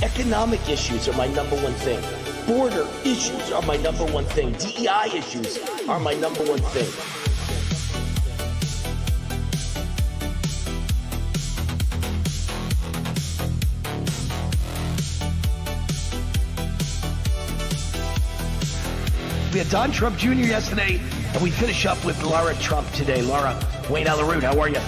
Economic issues are my number one thing. Border issues are my number one thing. DEI issues are my number one thing. We had Don Trump Jr. yesterday, and we finish up with Laura Trump today. Laura, Wayne Allyn, how are you?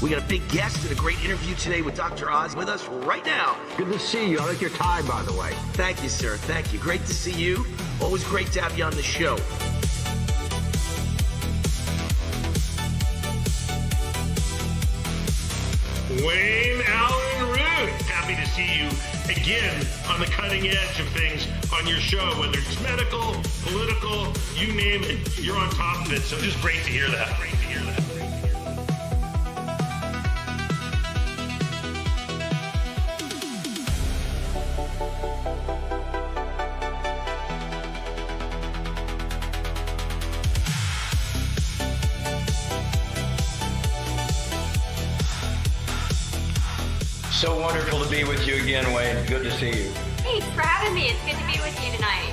We got a big guest and a great interview today with Dr. Oz with us right now. Good to see you. I like your tie, by the way. Thank you, sir. Thank you. Great to see you. Always great to have you on the show. Wayne Allyn Root, happy to see you again on the cutting edge of things on your show, whether it's medical, political, you name it, you're on top of it. So just great to hear that. Great to hear that. So wonderful to be with you again, Wayne. Good to see you. Thanks for having me. It's good to be with you tonight.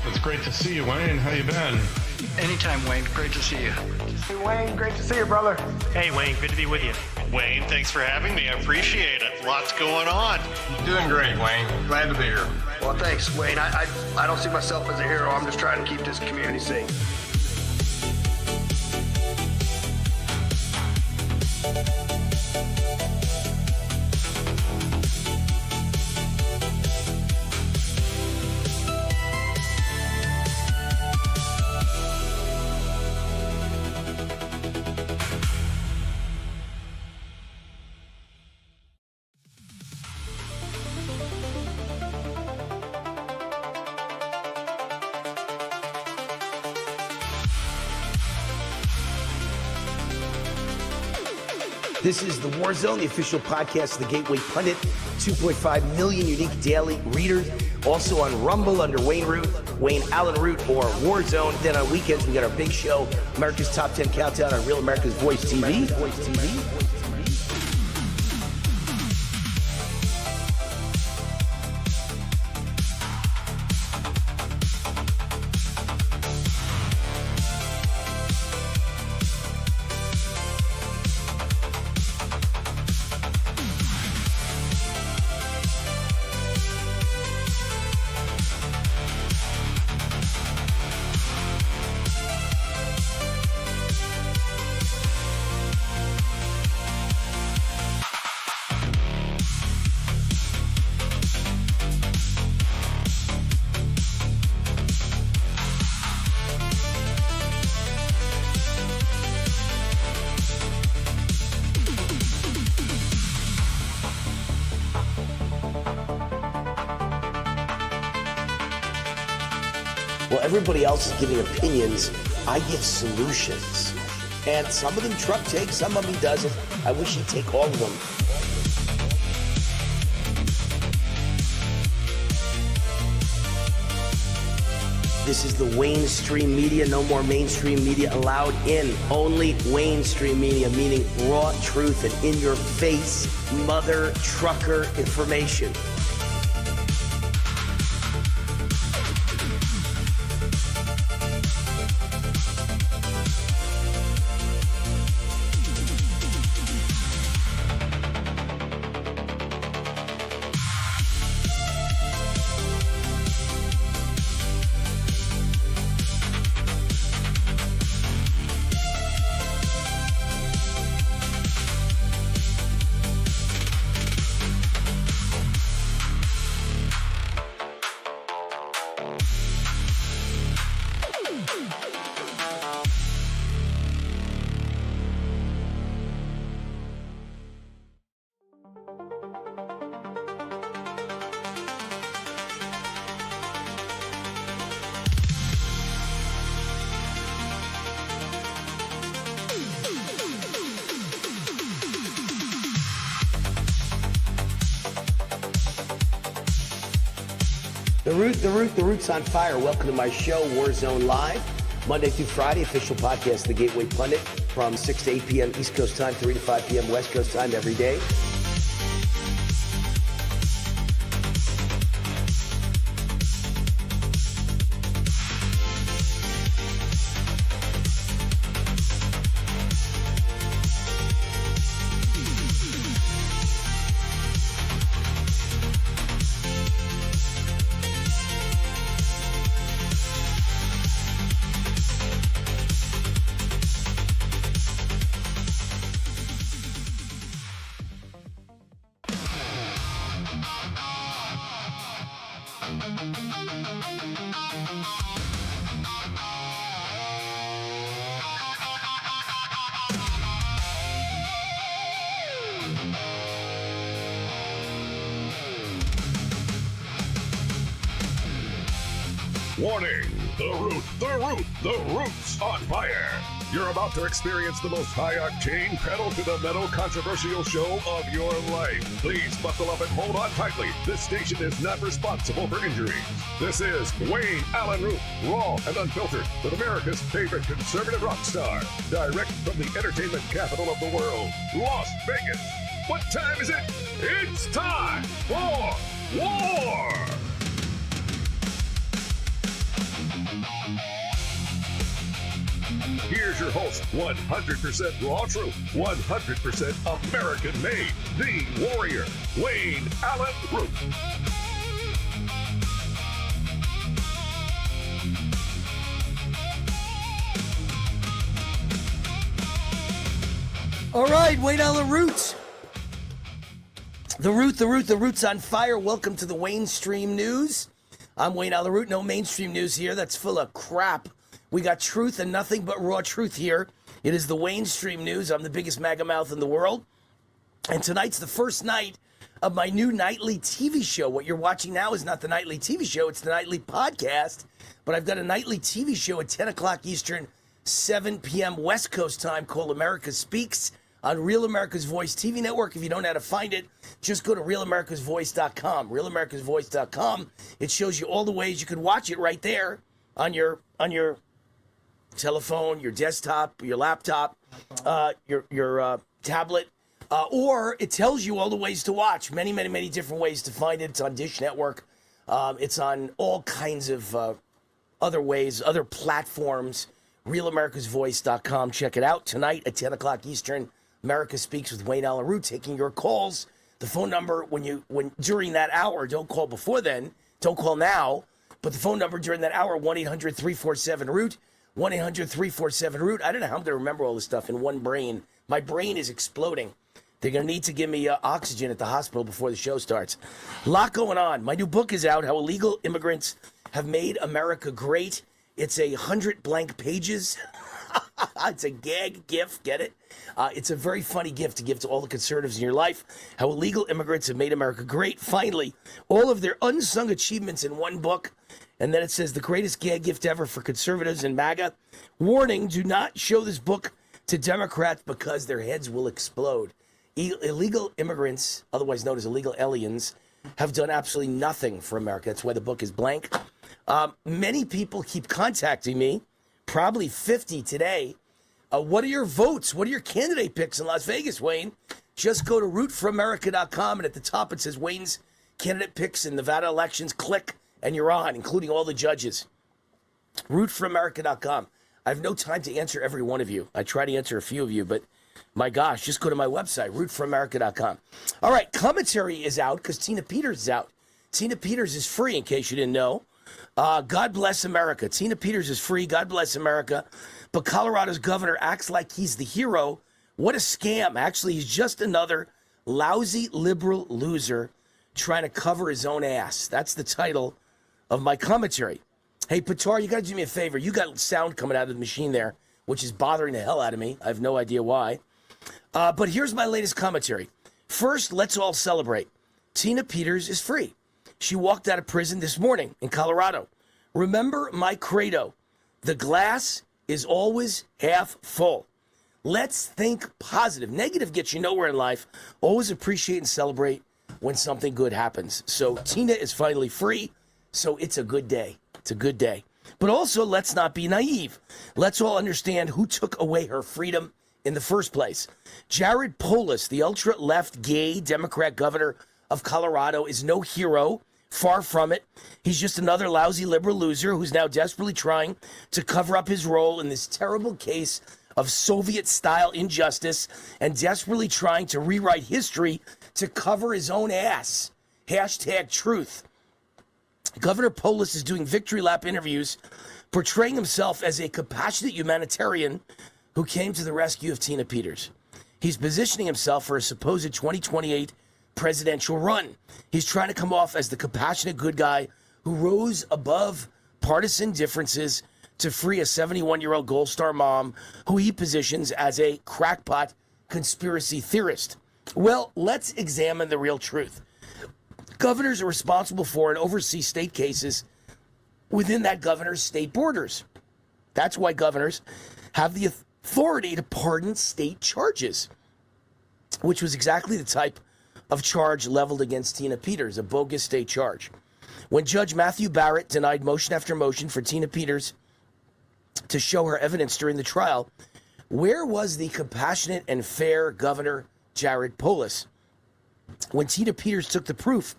It's great to see you, Wayne. How you been? Anytime, Wayne. Great to see you. Hey, Wayne. Great to see you, brother. Hey, Wayne. Good to be with you. Wayne, thanks for having me. I appreciate it. Lots going on. Doing great, Wayne. Glad to be here. Well, thanks, Wayne. I don't see myself as a hero. I'm just trying to keep this community safe. This is The War Zone, the official podcast of the Gateway Pundit. 2.5 million unique daily readers. Also on Rumble under Wayne Root, Wayne Allyn Root, or War Zone. Then on weekends, we got our big show, America's Top 10 Countdown on Real America's Voice TV. While everybody else is giving opinions, I give solutions. And some of them Trump takes, some of them he doesn't. I wish he'd take all of them. This is the Mainstream media. No more mainstream media allowed in. Only Mainstream media, meaning raw truth and in-your-face, mother trucker information. The Root's on fire. Welcome to my show, Warzone Live. Monday through Friday, official podcast, The Gateway Pundit, from 6 to 8 p.m. East Coast time, 3 to 5 p.m. West Coast time every day. Warning! The root's on fire! You're about to experience the most high-octane, pedal-to-the-metal controversial show of your life. Please buckle up and hold on tightly. This station is not responsible for injuries. This is Wayne Allyn Root, raw and unfiltered, with America's favorite conservative rock star, direct from the entertainment capital of the world, Las Vegas. What time is it? It's time for war! Here's your host, 100% raw truth, 100% American made, the warrior, Wayne Allyn Root. All right, Wayne Allyn Root. The root's on fire. Welcome to the Wayne Stream News. I'm Wayne Allyn Root. No mainstream news here. That's full of crap. We got truth and nothing but raw truth here. It is the Wayne Stream News. I'm the biggest MAGA mouth in the world. And tonight's the first night of my new nightly TV show. What you're watching now is not the nightly TV show. It's the nightly podcast. But I've got a nightly TV show at 10 o'clock Eastern, 7 p.m. West Coast time called America Speaks on Real America's Voice TV network. If you don't know how to find it, just go to RealAmericasVoice.com. RealAmericasVoice.com. It shows you all the ways you can watch it right there on your telephone, your desktop, your laptop, your tablet, or it tells you all the ways to watch. Many different ways to find it. It's on Dish Network. It's on all kinds of other ways, other platforms. RealAmericasVoice.com. Check it out tonight at 10 o'clock Eastern. America Speaks with Wayne Allyn Root, taking your calls. The phone number when during that hour, don't call before then, don't call now, but the phone number during that hour, 1-800-347-ROOT. 1-800-347-ROOT. I don't know how I'm going to remember all this stuff in one brain. My brain is exploding. They're going to need to give me oxygen at the hospital before the show starts. A lot going on. My new book is out, How Illegal Immigrants Have Made America Great. It's 100 blank pages. It's a gag gift, get it? It's a very funny gift to give to all the conservatives in your life. How illegal immigrants have made America great. Finally, all of their unsung achievements in one book. And then it says, the greatest gag gift ever for conservatives and MAGA. Warning, do not show this book to Democrats because their heads will explode. Illegal immigrants, otherwise known as illegal aliens, have done absolutely nothing for America. That's why the book is blank. Many people keep contacting me, probably 50 today. What are your votes? What are your candidate picks in Las Vegas, Wayne? Just go to rootforamerica.com, and at the top it says Wayne's candidate picks in Nevada elections. Click, and you're on, including all the judges. Rootforamerica.com. I have no time to answer every one of you. I try to answer a few of you, but my gosh, just go to my website, rootforamerica.com. All right, commentary is out because Tina Peters is out. Tina Peters is free, in case you didn't know. God bless America. Tina Peters is free. God bless America. But Colorado's governor acts like he's the hero. What a scam. Actually, he's just another lousy liberal loser trying to cover his own ass. That's the title of my commentary. Hey, Patar, you got to do me a favor. You got sound coming out of the machine there, which is bothering the hell out of me. I have no idea why. But here's my latest commentary. First, let's all celebrate. Tina Peters is free. She walked out of prison this morning in Colorado. Remember my credo. The glass is always half full. Let's think positive. Negative gets you nowhere in life. Always appreciate and celebrate when something good happens. So Tina is finally free. So it's a good day. It's a good day. But also, let's not be naive. Let's all understand who took away her freedom in the first place. Jared Polis, the ultra-left gay Democrat governor of Colorado, is no hero. Far from it. He's just another lousy liberal loser who's now desperately trying to cover up his role in this terrible case of Soviet-style injustice and desperately trying to rewrite history to cover his own ass. Hashtag truth. Governor Polis is doing victory lap interviews, portraying himself as a compassionate humanitarian who came to the rescue of Tina Peters. He's positioning himself for a supposed 2028 presidential run. He's trying to come off as the compassionate good guy who rose above partisan differences to free a 71-year-old Gold Star mom who he positions as a crackpot conspiracy theorist. Well, let's examine the real truth. Governors are responsible for and oversee state cases within that governor's state borders. That's why governors have the authority to pardon state charges, which was exactly the type of charge leveled against Tina Peters, a bogus state charge. When Judge Matthew Barrett denied motion after motion for Tina Peters to show her evidence during the trial, where was the compassionate and fair Governor Jared Polis? When Tina Peters took the proof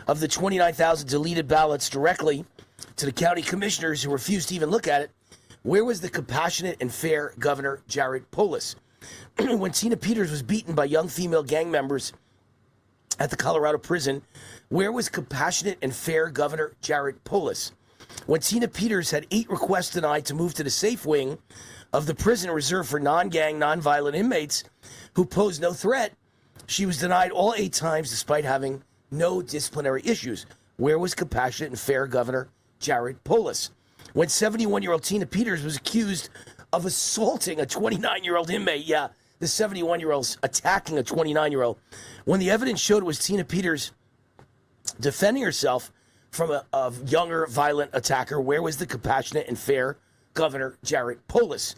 of the 29,000 deleted ballots directly to the county commissioners who refused to even look at it, where was the compassionate and fair Governor Jared Polis? When Tina Peters was beaten by young female gang members at the Colorado prison, where was compassionate and fair Governor Jared Polis? When Tina Peters had 8 requests denied to move to the safe wing of the prison reserved for non-gang, non-violent inmates who pose no threat, she was denied all 8 times despite having no disciplinary issues. Where was compassionate and fair Governor Jared Polis? When 71-year-old Tina Peters was accused of assaulting a 29-year-old inmate, the 71-year-old's attacking a 29-year-old. When the evidence showed it was Tina Peters defending herself from a younger violent attacker, where was the compassionate and fair Governor Jared Polis?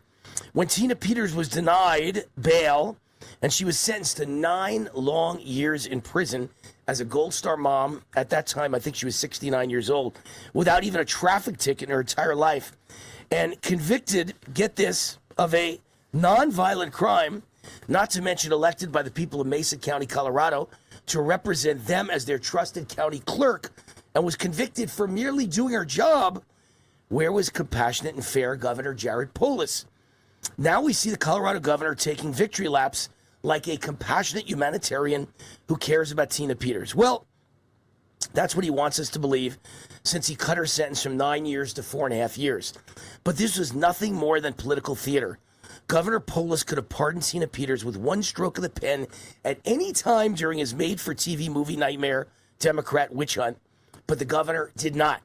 When Tina Peters was denied bail and she was sentenced to 9 long years in prison as a Gold Star mom, at that time I think she was 69 years old, without even a traffic ticket in her entire life, and convicted, get this, of a non-violent crime, not to mention elected by the people of Mesa County, Colorado, to represent them as their trusted county clerk, and was convicted for merely doing her job, where was compassionate and fair Governor Jared Polis? Now we see the Colorado governor taking victory laps like a compassionate humanitarian who cares about Tina Peters. Well, that's what he wants us to believe, since he cut her sentence from 9 years to 4.5 years. But this was nothing more than political theater. Governor Polis could have pardoned Tina Peters with one stroke of the pen at any time during his made-for-TV movie nightmare Democrat witch hunt, but the governor did not.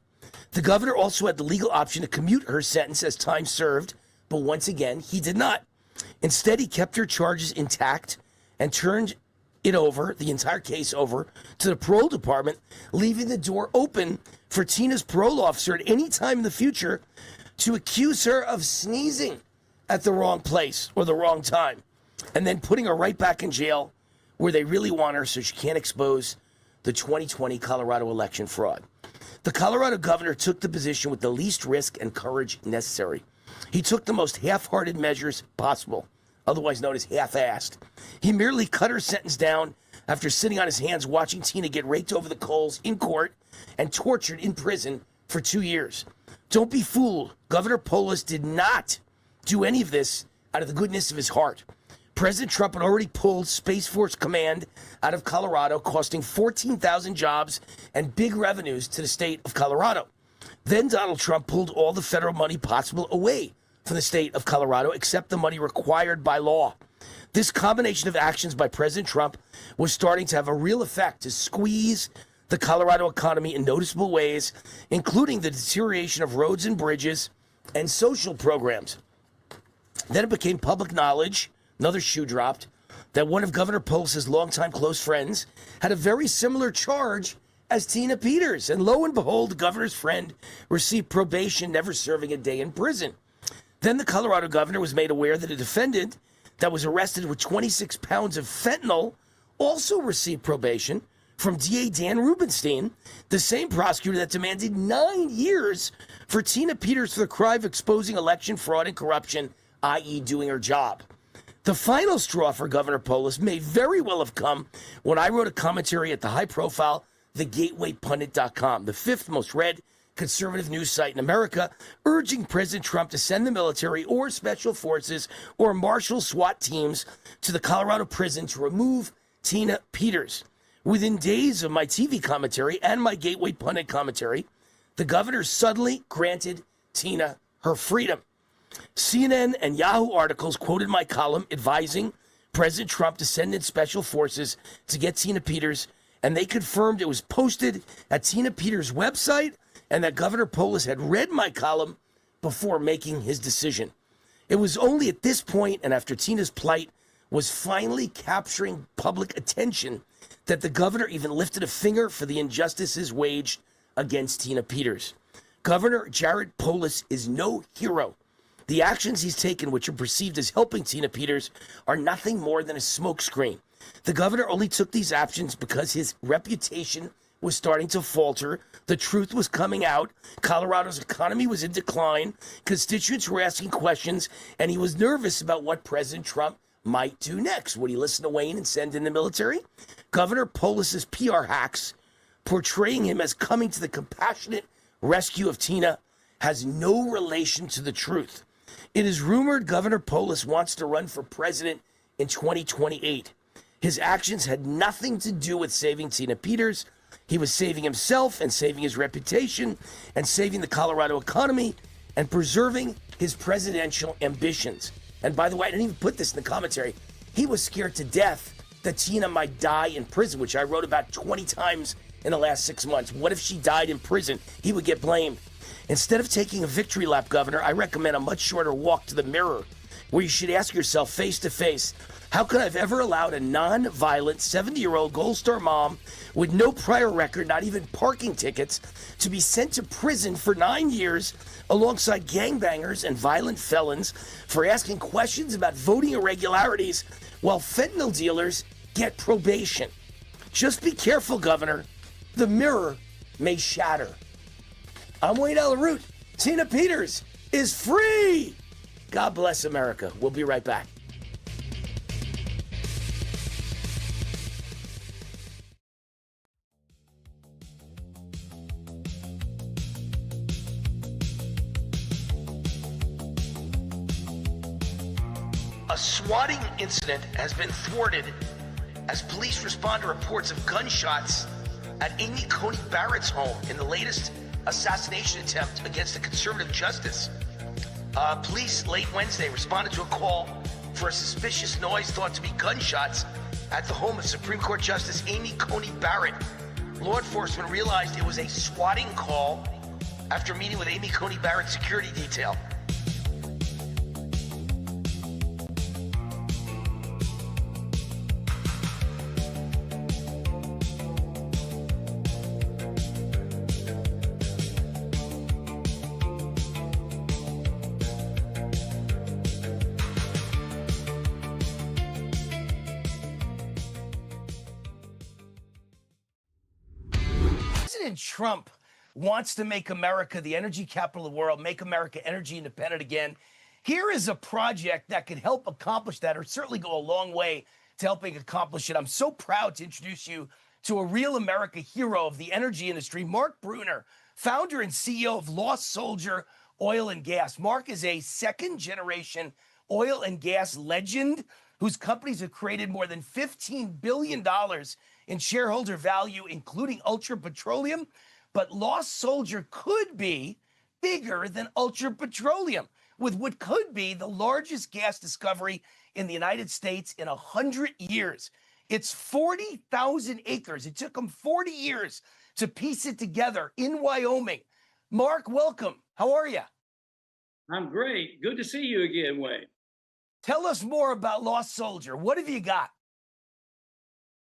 The governor also had the legal option to commute her sentence as time served, but once again, he did not. Instead, he kept her charges intact and turned it over, the entire case over, to the parole department, leaving the door open for Tina's parole officer at any time in the future to accuse her of sneezing at the wrong place or the wrong time, and then putting her right back in jail where they really want her so she can't expose the 2020 Colorado election fraud. The Colorado governor took the position with the least risk and courage necessary. He took the most half-hearted measures possible, otherwise known as half-assed. He merely cut her sentence down after sitting on his hands watching Tina get raked over the coals in court and tortured in prison for 2 years. Don't be fooled. Governor Polis did not do any of this out of the goodness of his heart. President Trump had already pulled Space Force Command out of Colorado, costing 14,000 jobs and big revenues to the state of Colorado. Then Donald Trump pulled all the federal money possible away from the state of Colorado, except the money required by law. This combination of actions by President Trump was starting to have a real effect to squeeze the Colorado economy in noticeable ways, including the deterioration of roads and bridges and social programs. Then it became public knowledge, another shoe dropped, that one of Governor Polis's longtime close friends had a very similar charge as Tina Peters. And lo and behold, the governor's friend received probation, never serving a day in prison. Then the Colorado governor was made aware that a defendant that was arrested with 26 pounds of fentanyl also received probation from DA Dan Rubenstein, the same prosecutor that demanded 9 years for Tina Peters for the crime of exposing election fraud and corruption, i.e. doing her job. The final straw for Governor Polis may very well have come when I wrote a commentary at the high-profile thegatewaypundit.com, the fifth most read conservative news site in America, urging President Trump to send the military or special forces or martial SWAT teams to the Colorado prison to remove Tina Peters. Within days of my TV commentary and my Gateway Pundit commentary, the governor suddenly granted Tina her freedom. CNN and Yahoo articles quoted my column advising President Trump to send in special forces to get Tina Peters, and they confirmed it was posted at Tina Peters' website and that Governor Polis had read my column before making his decision. It was only at this point, and after Tina's plight was finally capturing public attention, that the governor even lifted a finger for the injustices waged against Tina Peters. Governor Jared Polis is no hero. The actions he's taken, which are perceived as helping Tina Peters, are nothing more than a smokescreen. The governor only took these actions because his reputation was starting to falter. The truth was coming out. Colorado's economy was in decline. Constituents were asking questions, and he was nervous about what President Trump might do next. Would he listen to Wayne and send in the military? Governor Polis's PR hacks, portraying him as coming to the compassionate rescue of Tina, has no relation to the truth. It is rumored Governor Polis wants to run for president in 2028. His actions had nothing to do with saving Tina Peters. He was saving himself and saving his reputation and saving the Colorado economy and preserving his presidential ambitions. And by the way, I didn't even put this in the commentary. He was scared to death that Tina might die in prison, which I wrote about 20 times in the last 6 months. What if she died in prison? He would get blamed. Instead of taking a victory lap, Governor, I recommend a much shorter walk to the mirror, where you should ask yourself face to face, how could I have ever allowed a non-violent 70-year-old Gold Star mom with no prior record, not even parking tickets, to be sent to prison for 9 years alongside gangbangers and violent felons for asking questions about voting irregularities while fentanyl dealers get probation? Just be careful, Governor. The mirror may shatter. I'm Wayne Allyn. Tina Peters is free. God bless America. We'll be right back. A swatting incident has been thwarted as police respond to reports of gunshots at Amy Coney Barrett's home in the latest assassination attempt against a conservative justice. Police late Wednesday responded to a call for a suspicious noise thought to be gunshots at the home of Supreme Court Justice Amy Coney Barrett. Law enforcement realized it was a swatting call after meeting with Amy Coney Barrett's security detail. President Trump wants to make America the energy capital of the world, make America energy independent again. Here is a project that could help accomplish that, or certainly go a long way to helping accomplish it. I'm so proud to introduce you to a real America hero of the energy industry, Mark Bruner, founder and CEO of Lost Soldier Oil and Gas. Mark is a second-generation oil and gas legend whose companies have created more than $15 billion in shareholder value, including Ultra Petroleum. But Lost Soldier could be bigger than Ultra Petroleum, with what could be the largest gas discovery in the United States in 100 years. It's 40,000 acres. It took them 40 years to piece it together in Wyoming. Mark, welcome. How are you? I'm great. Good to see you again, Wayne. Tell us more about Lost Soldier. What have you got?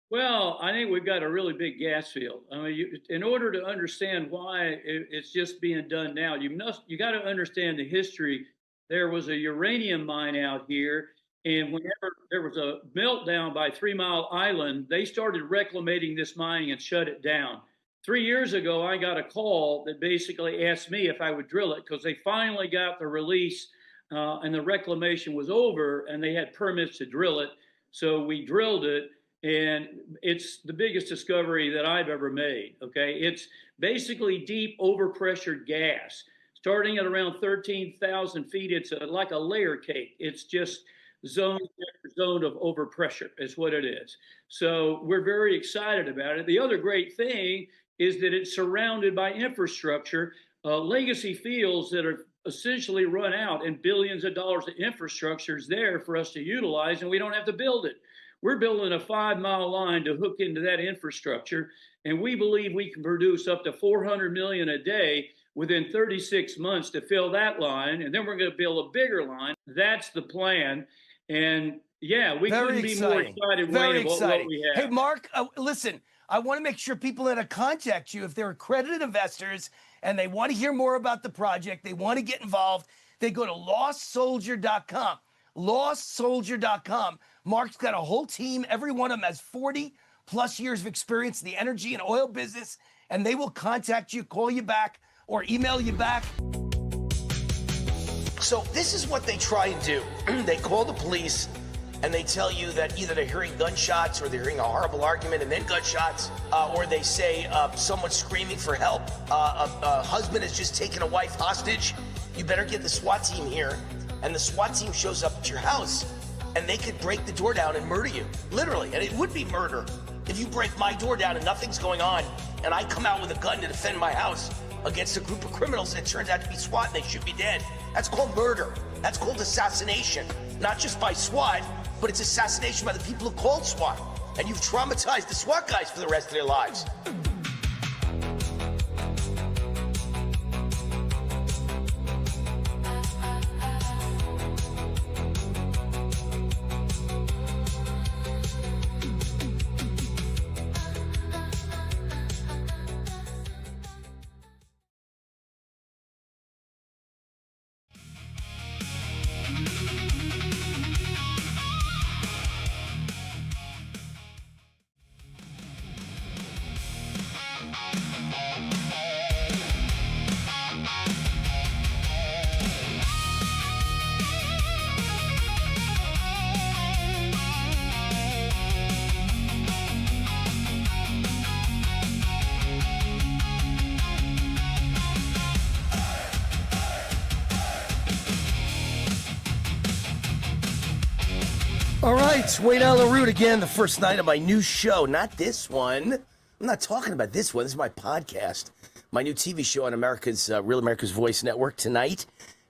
Well, I think we've got a really big gas field. I mean, in order to understand why it's just being done now, you got to understand the history. There was a uranium mine out here And whenever there was a meltdown by 3 Mile Island, they started reclamating this mining and shut it down. 3 years ago, I got a call that basically asked me if I would drill it because they finally got the release and the reclamation was over and they had permits to drill it. So we drilled it, and it's the biggest discovery that I've ever made. Okay, it's basically deep overpressured gas. Starting at around 13,000 feet, it's like a layer cake. It's just zone after zone of overpressure is what it is. So we're very excited about it. The other great thing is that it's surrounded by infrastructure, legacy fields that are essentially run out, and billions of dollars of infrastructure is there for us to utilize, and we don't have to build it. We're building a 5-mile line to hook into that infrastructure, and we believe we can produce up to 400 million a day within 36 months to fill that line, and then we're going to build a bigger line. That's the plan, and yeah, we couldn't be more excited, Wayne, about what we have. Hey, Mark, listen, I want to make sure people that contact you, if they're accredited investors and they want to hear more about the project, they want to get involved, they go to lostsoldier.com. Lostsoldier.com. Mark's got a whole team. Every one of them has 40 plus years of experience in the energy and oil business, and they will contact you, call you back, or email you back. So this is what they try and do. They call the police and they tell you that either they're hearing gunshots or they're hearing a horrible argument and then gunshots, or they say someone's screaming for help. A husband has just taken a wife hostage. You better get the SWAT team here. And the SWAT team shows up at your house and they could break the door down and murder you, literally. And it would be murder if you break my door down and nothing's going on and I come out with a gun to defend my house against a group of criminals and it turns out to be SWAT and they shoot me dead. That's called murder. That's called assassination. Not just by SWAT, but it's assassination by the people who called SWAT. And you've traumatized the SWAT guys for the rest of their lives. All right, it's Wayne Allyn Root again, the first night of my new show. Not this one. I'm not talking about this one. This is my podcast. My new TV show on Real America's Voice Network tonight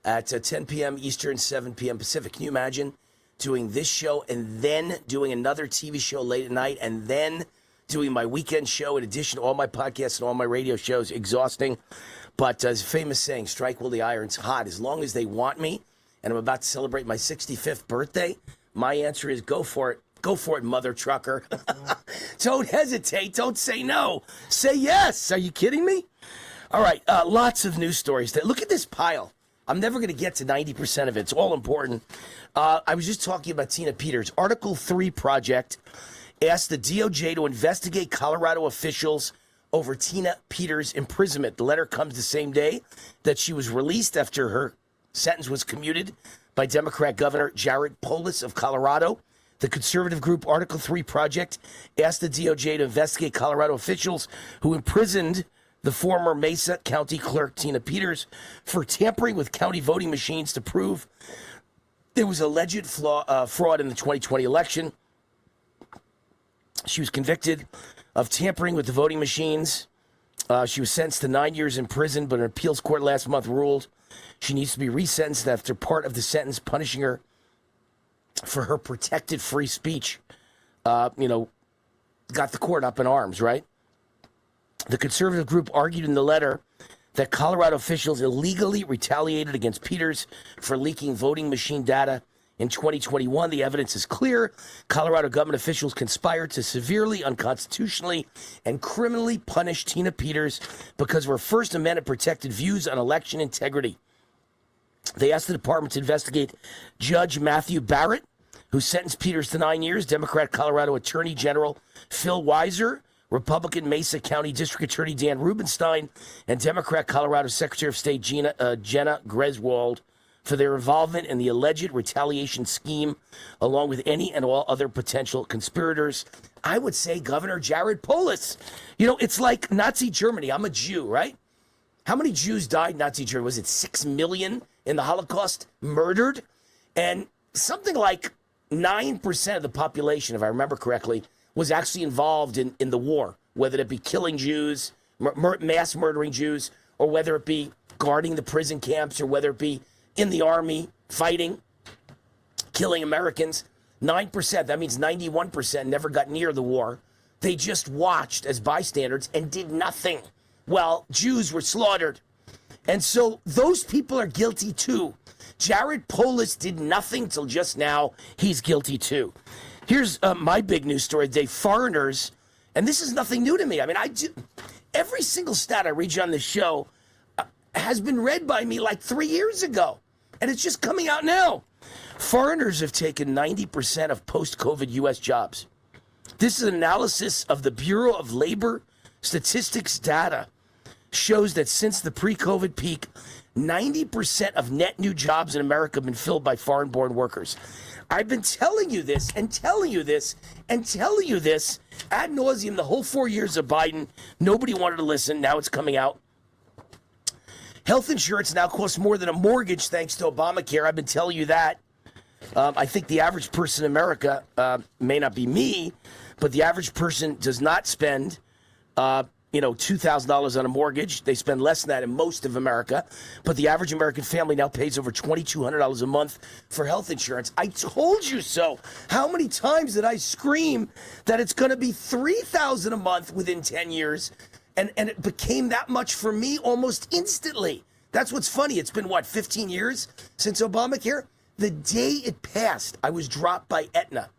at 10 p.m. Eastern, 7 p.m. Pacific. Can you imagine doing this show and then doing another TV show late at night and then doing my weekend show in addition to all my podcasts and all my radio shows? Exhausting. But as a famous saying, strike while the iron's hot. As long as they want me, and I'm about to celebrate my 65th birthday, my answer is go for it. Go for it, mother trucker. Don't hesitate. Don't say no. Say yes. Are you kidding me? All right. Lots of news stories. Look at this pile. I'm never going to get to 90% of it. It's all important. I was just talking about Tina Peters. Article 3 project asked the DOJ to investigate Colorado officials over Tina Peters' imprisonment. The letter comes the same day that she was released after her sentence was commuted by Democrat Governor Jared Polis of Colorado. The conservative group Article 3 Project asked the DOJ to investigate Colorado officials who imprisoned the former Mesa County Clerk Tina Peters for tampering with county voting machines to prove there was alleged fraud in the 2020 election. She was convicted of tampering with the voting machines. She was sentenced to 9 years in prison, but an appeals court last month ruled she needs to be resentenced after part of the sentence punishing her for her protected free speech, got the court up in arms, right? The conservative group argued in the letter that Colorado officials illegally retaliated against Peters for leaking voting machine data in 2021. The evidence is clear. Colorado government officials conspired to severely, unconstitutionally, and criminally punish Tina Peters because of her First Amendment protected views on election integrity. They asked the department to investigate Judge Matthew Barrett, who sentenced Peters to 9 years, Democrat Colorado Attorney General Phil Weiser, Republican Mesa County District Attorney Dan Rubenstein, and Democrat Colorado Secretary of State Jenna Griswold for their involvement in the alleged retaliation scheme, along with any and all other potential conspirators. I would say Governor Jared Polis. You know, it's like Nazi Germany. I'm a Jew, right? How many Jews died in Nazi Germany? Was it 6 million in the Holocaust murdered? And something like 9% of the population, if I remember correctly, was actually involved in the war, whether it be killing Jews, mass murdering Jews, or whether it be guarding the prison camps, or whether it be in the army, fighting, killing Americans. 9%, that means 91% never got near the war. They just watched as bystanders and did nothing while Jews were slaughtered. And so those people are guilty too. Jared Polis did nothing till just now. He's guilty too. Here's my big news story today. Foreigners, and this is nothing new to me. I mean, every single stat I read you on this show has been read by me like 3 years ago, and it's just coming out now. Foreigners have taken 90% of post-COVID U.S. jobs. This is an analysis of the Bureau of Labor Statistics data. Shows that since the pre-COVID peak, 90% of net new jobs in America have been filled by foreign-born workers. I've been telling you this and telling you this and telling you this ad nauseum the whole 4 years of Biden. Nobody wanted to listen. Now it's coming out. Health insurance now costs more than a mortgage thanks to Obamacare. I've been telling you that. I think the average person in America, may not be me, but the average person does not spend $2,000 on a mortgage. They spend less than that in most of America. But the average American family now pays over $2,200 a month for health insurance. I told you so. How many times did I scream that it's going to be $3,000 a month within 10 years? And it became that much for me almost instantly. That's what's funny. It's been, 15 years since Obamacare? The day it passed, I was dropped by Aetna.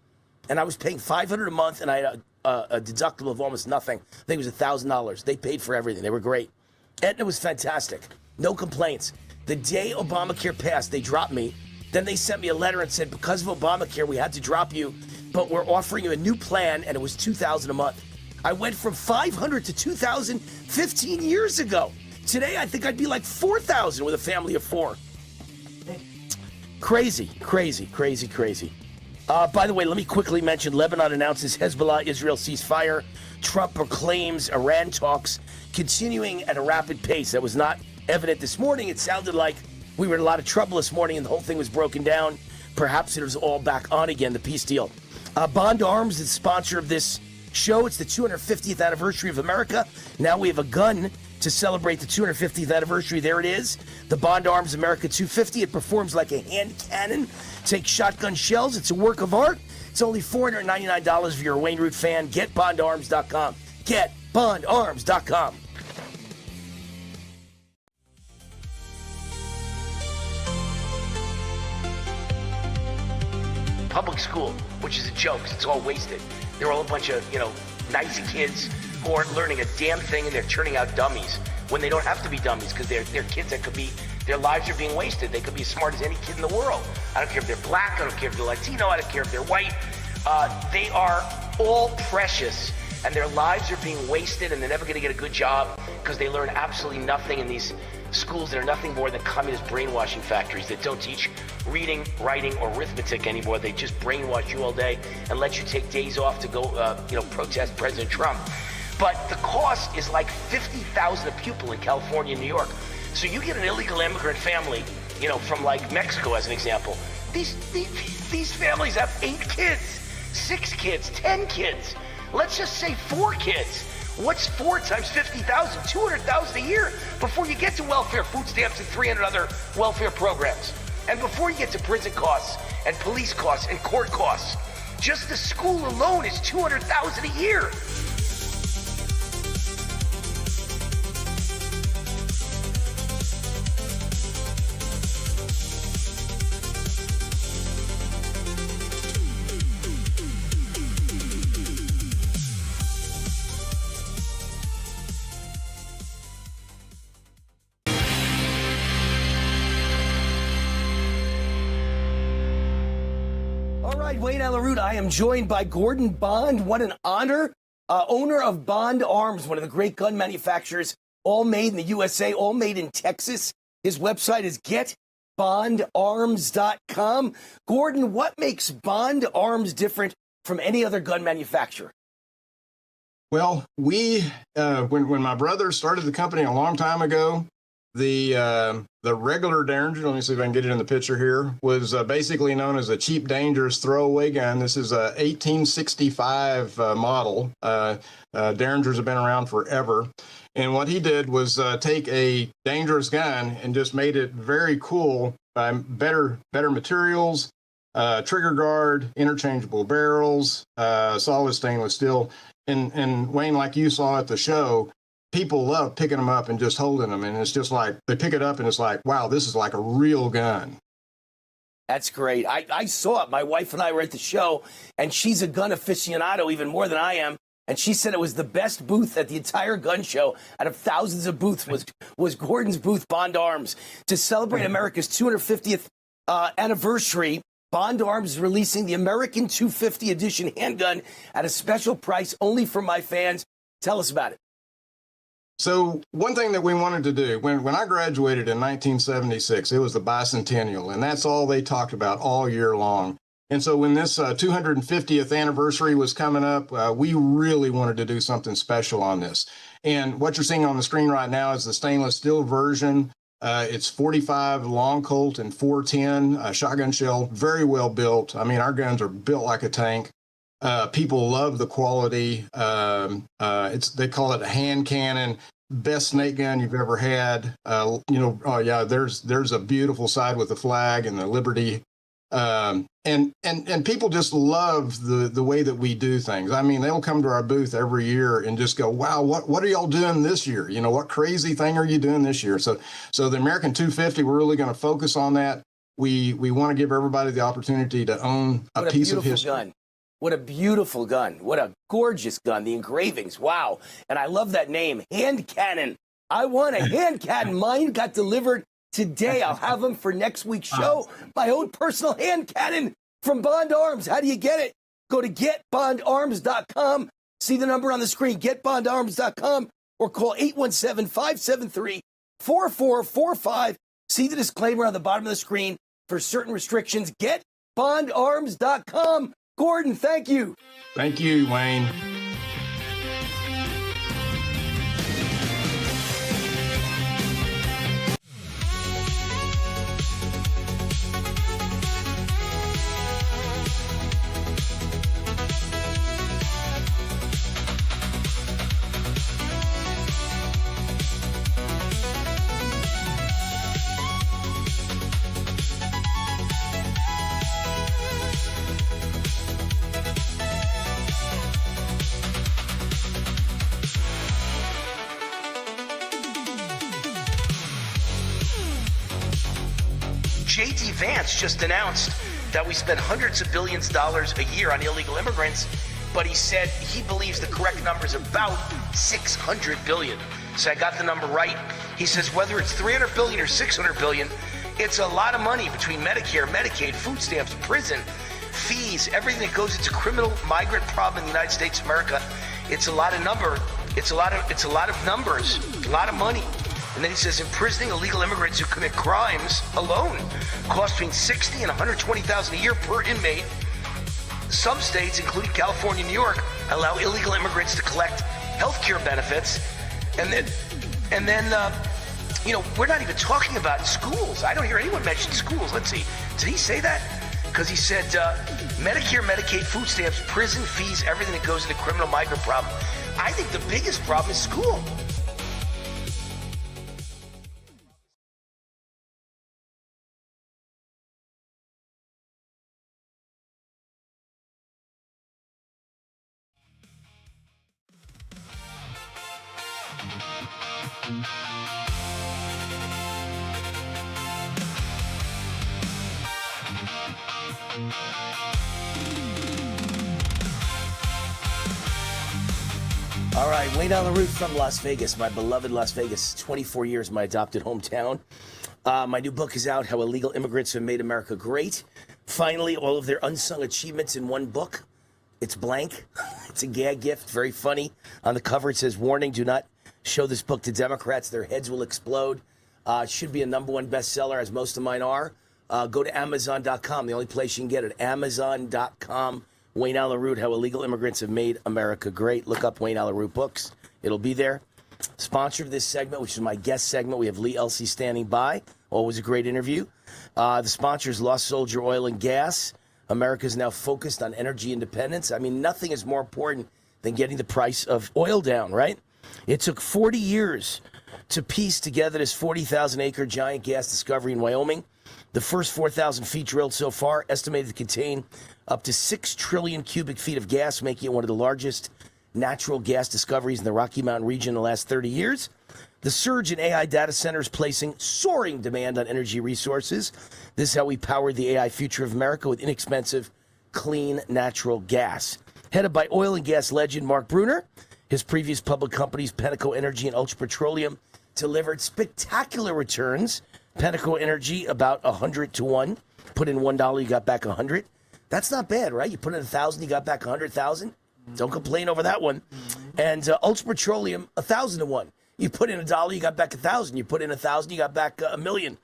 And I was paying $500 a month, and I had a deductible of almost nothing. I think it was $1,000. They paid for everything. They were great. Aetna was fantastic. No complaints. The day Obamacare passed, they dropped me. Then they sent me a letter and said, because of Obamacare, we had to drop you, but we're offering you a new plan, and it was $2,000 a month. I went from $500 to $2,000 15 years ago. Today, I think I'd be like $4,000 with a family of 4. Crazy, crazy, crazy, crazy. By the way, let me quickly mention Lebanon announces Hezbollah-Israel ceasefire. Trump proclaims Iran talks continuing at a rapid pace. That was not evident this morning. It sounded like we were in a lot of trouble this morning and the whole thing was broken down. Perhaps it was all back on again, the peace deal. Bond Arms is the sponsor of this show. It's the 250th anniversary of America. Now we have a gun to celebrate the 250th anniversary. There it is, the Bond Arms America 250. It performs like a hand cannon, takes shotgun shells. It's a work of art. It's only $499 if you're a Wayne Root fan. Get bondarms.com. Get bondarms.com. Public school, which is a joke, it's all wasted. They're all a bunch of, nice kids who aren't learning a damn thing, and they're turning out dummies when they don't have to be dummies, because they're kids that could be, their lives are being wasted. They could be as smart as any kid in the world. I don't care if they're black, I don't care if they're Latino, I don't care if they're white. They are all precious, and their lives are being wasted, and they're never going to get a good job because they learn absolutely nothing in these schools that are nothing more than communist brainwashing factories that don't teach reading, writing, or arithmetic anymore. They just brainwash you all day and let you take days off to go, protest President Trump. But the cost is like $50,000 a pupil in California and New York. So you get an illegal immigrant family, from like Mexico as an example. These families have 8 kids, 6 kids, 10 kids. Let's just say 4 kids. What's 4 times 50,000? 200,000 a year before you get to welfare, food stamps, and 300 other welfare programs. And before you get to prison costs and police costs and court costs. Just the school alone is 200,000 a year. right, Wayne Allyn, I am joined by Gordon Bond. What an honor. Owner of Bond Arms, one of the great gun manufacturers, all made in the USA, all made in Texas. His website is getbondarms.com. Gordon, what makes Bond Arms different from any other gun manufacturer? Well, when my brother started the company a long time ago, the regular Derringer, let me see if I can get it in the picture here, was basically known as a cheap, dangerous throwaway gun. This is a 1865 model. Derringers have been around forever. And what he did was take a dangerous gun and just made it very cool by better materials, trigger guard, interchangeable barrels, solid stainless steel. And Wayne, like you saw at the show, people love picking them up and just holding them. And it's just like, they pick it up and it's like, wow, this is like a real gun. That's great. I saw it. My wife and I were at the show, and she's a gun aficionado even more than I am. And she said it was the best booth at the entire gun show. Out of thousands of booths was Gordon's booth, Bond Arms. To celebrate America's 250th anniversary, Bond Arms is releasing the American 250 edition handgun at a special price only for my fans. Tell us about it. So one thing that we wanted to do, when I graduated in 1976, it was the bicentennial, and that's all they talked about all year long. And so when this 250th anniversary was coming up, we really wanted to do something special on this. And what you're seeing on the screen right now is the stainless steel version. It's 45 long Colt and 410 shotgun shell, very well built. I mean, our guns are built like a tank. People love the quality. They call it a hand cannon, best snake gun you've ever had. There's a beautiful side with the flag and the Liberty. And people just love the way that we do things. I mean, they'll come to our booth every year and just go, wow, what are y'all doing this year? You know, what crazy thing are you doing this year? So the American 250, we're really going to focus on that. We want to give everybody the opportunity to own a piece of history. Gun. What a beautiful gun. What a gorgeous gun. The engravings. Wow. And I love that name, hand cannon. I want a hand cannon. Mine got delivered today. I'll have them for next week's show. My own personal hand cannon from Bond Arms. How do you get it? Go to getbondarms.com. See the number on the screen, getbondarms.com, or call 817-573-4445. See the disclaimer on the bottom of the screen for certain restrictions. Getbondarms.com. Gordon, thank you. Thank you, Wayne. J.D. Vance just announced that we spend hundreds of billions of dollars a year on illegal immigrants, but he said he believes the correct number is about 600 billion. So I got the number right. He says whether it's 300 billion or 600 billion, it's a lot of money between Medicare, Medicaid, food stamps, prison, fees, everything that goes into criminal migrant problem in the United States of America. It's a lot of number. It's a lot of numbers, a lot of money. And then he says imprisoning illegal immigrants who commit crimes alone costs between $60,000 and $120,000 a year per inmate. Some states, including California and New York, allow illegal immigrants to collect health care benefits. And then we're not even talking about schools. I don't hear anyone mention schools. Let's see. Did he say that? Because he said Medicare, Medicaid, food stamps, prison fees, everything that goes into criminal migrant problem. I think the biggest problem is school. All right, Wayne Allyn from Las Vegas, my beloved Las Vegas, 24 years, my adopted hometown. My new book is out, How Illegal Immigrants Have Made America Great. Finally, all of their unsung achievements in one book. It's blank. It's a gag gift, very funny. On the cover, it says, warning, do not show this book to Democrats. Their heads will explode. It should be a #1 bestseller, as most of mine are. Go to Amazon.com, the only place you can get it. Amazon.com. Wayne Allyn Root, How Illegal Immigrants Have Made America Great. Look up Wayne Allyn Root Books. It'll be there. Sponsor of this segment, which is my guest segment, we have Lee Elsey standing by. Always a great interview. The sponsor is Lost Soldier Oil and Gas. America is now focused on energy independence. I mean, nothing is more important than getting the price of oil down, right? It took 40 years to piece together this 40,000-acre giant gas discovery in Wyoming. The first 4,000 feet drilled so far, estimated to contain up to 6 trillion cubic feet of gas, making it one of the largest natural gas discoveries in the Rocky Mountain region in the last 30 years. The surge in AI data centers placing soaring demand on energy resources. This is how we powered the AI future of America with inexpensive, clean, natural gas. Headed by oil and gas legend Mark Bruner, his previous public companies, Penteco Energy and Ultra Petroleum, delivered spectacular returns. Penteco Energy, about 100 to 1. Put in $1, you got back 100. That's not bad, right? You put in 1,000, you got back 100,000. Don't complain over that one. And Ultra Petroleum, 1,000 to 1. You put in $1, you got back 1,000. You put in 1,000, you got back $1 million.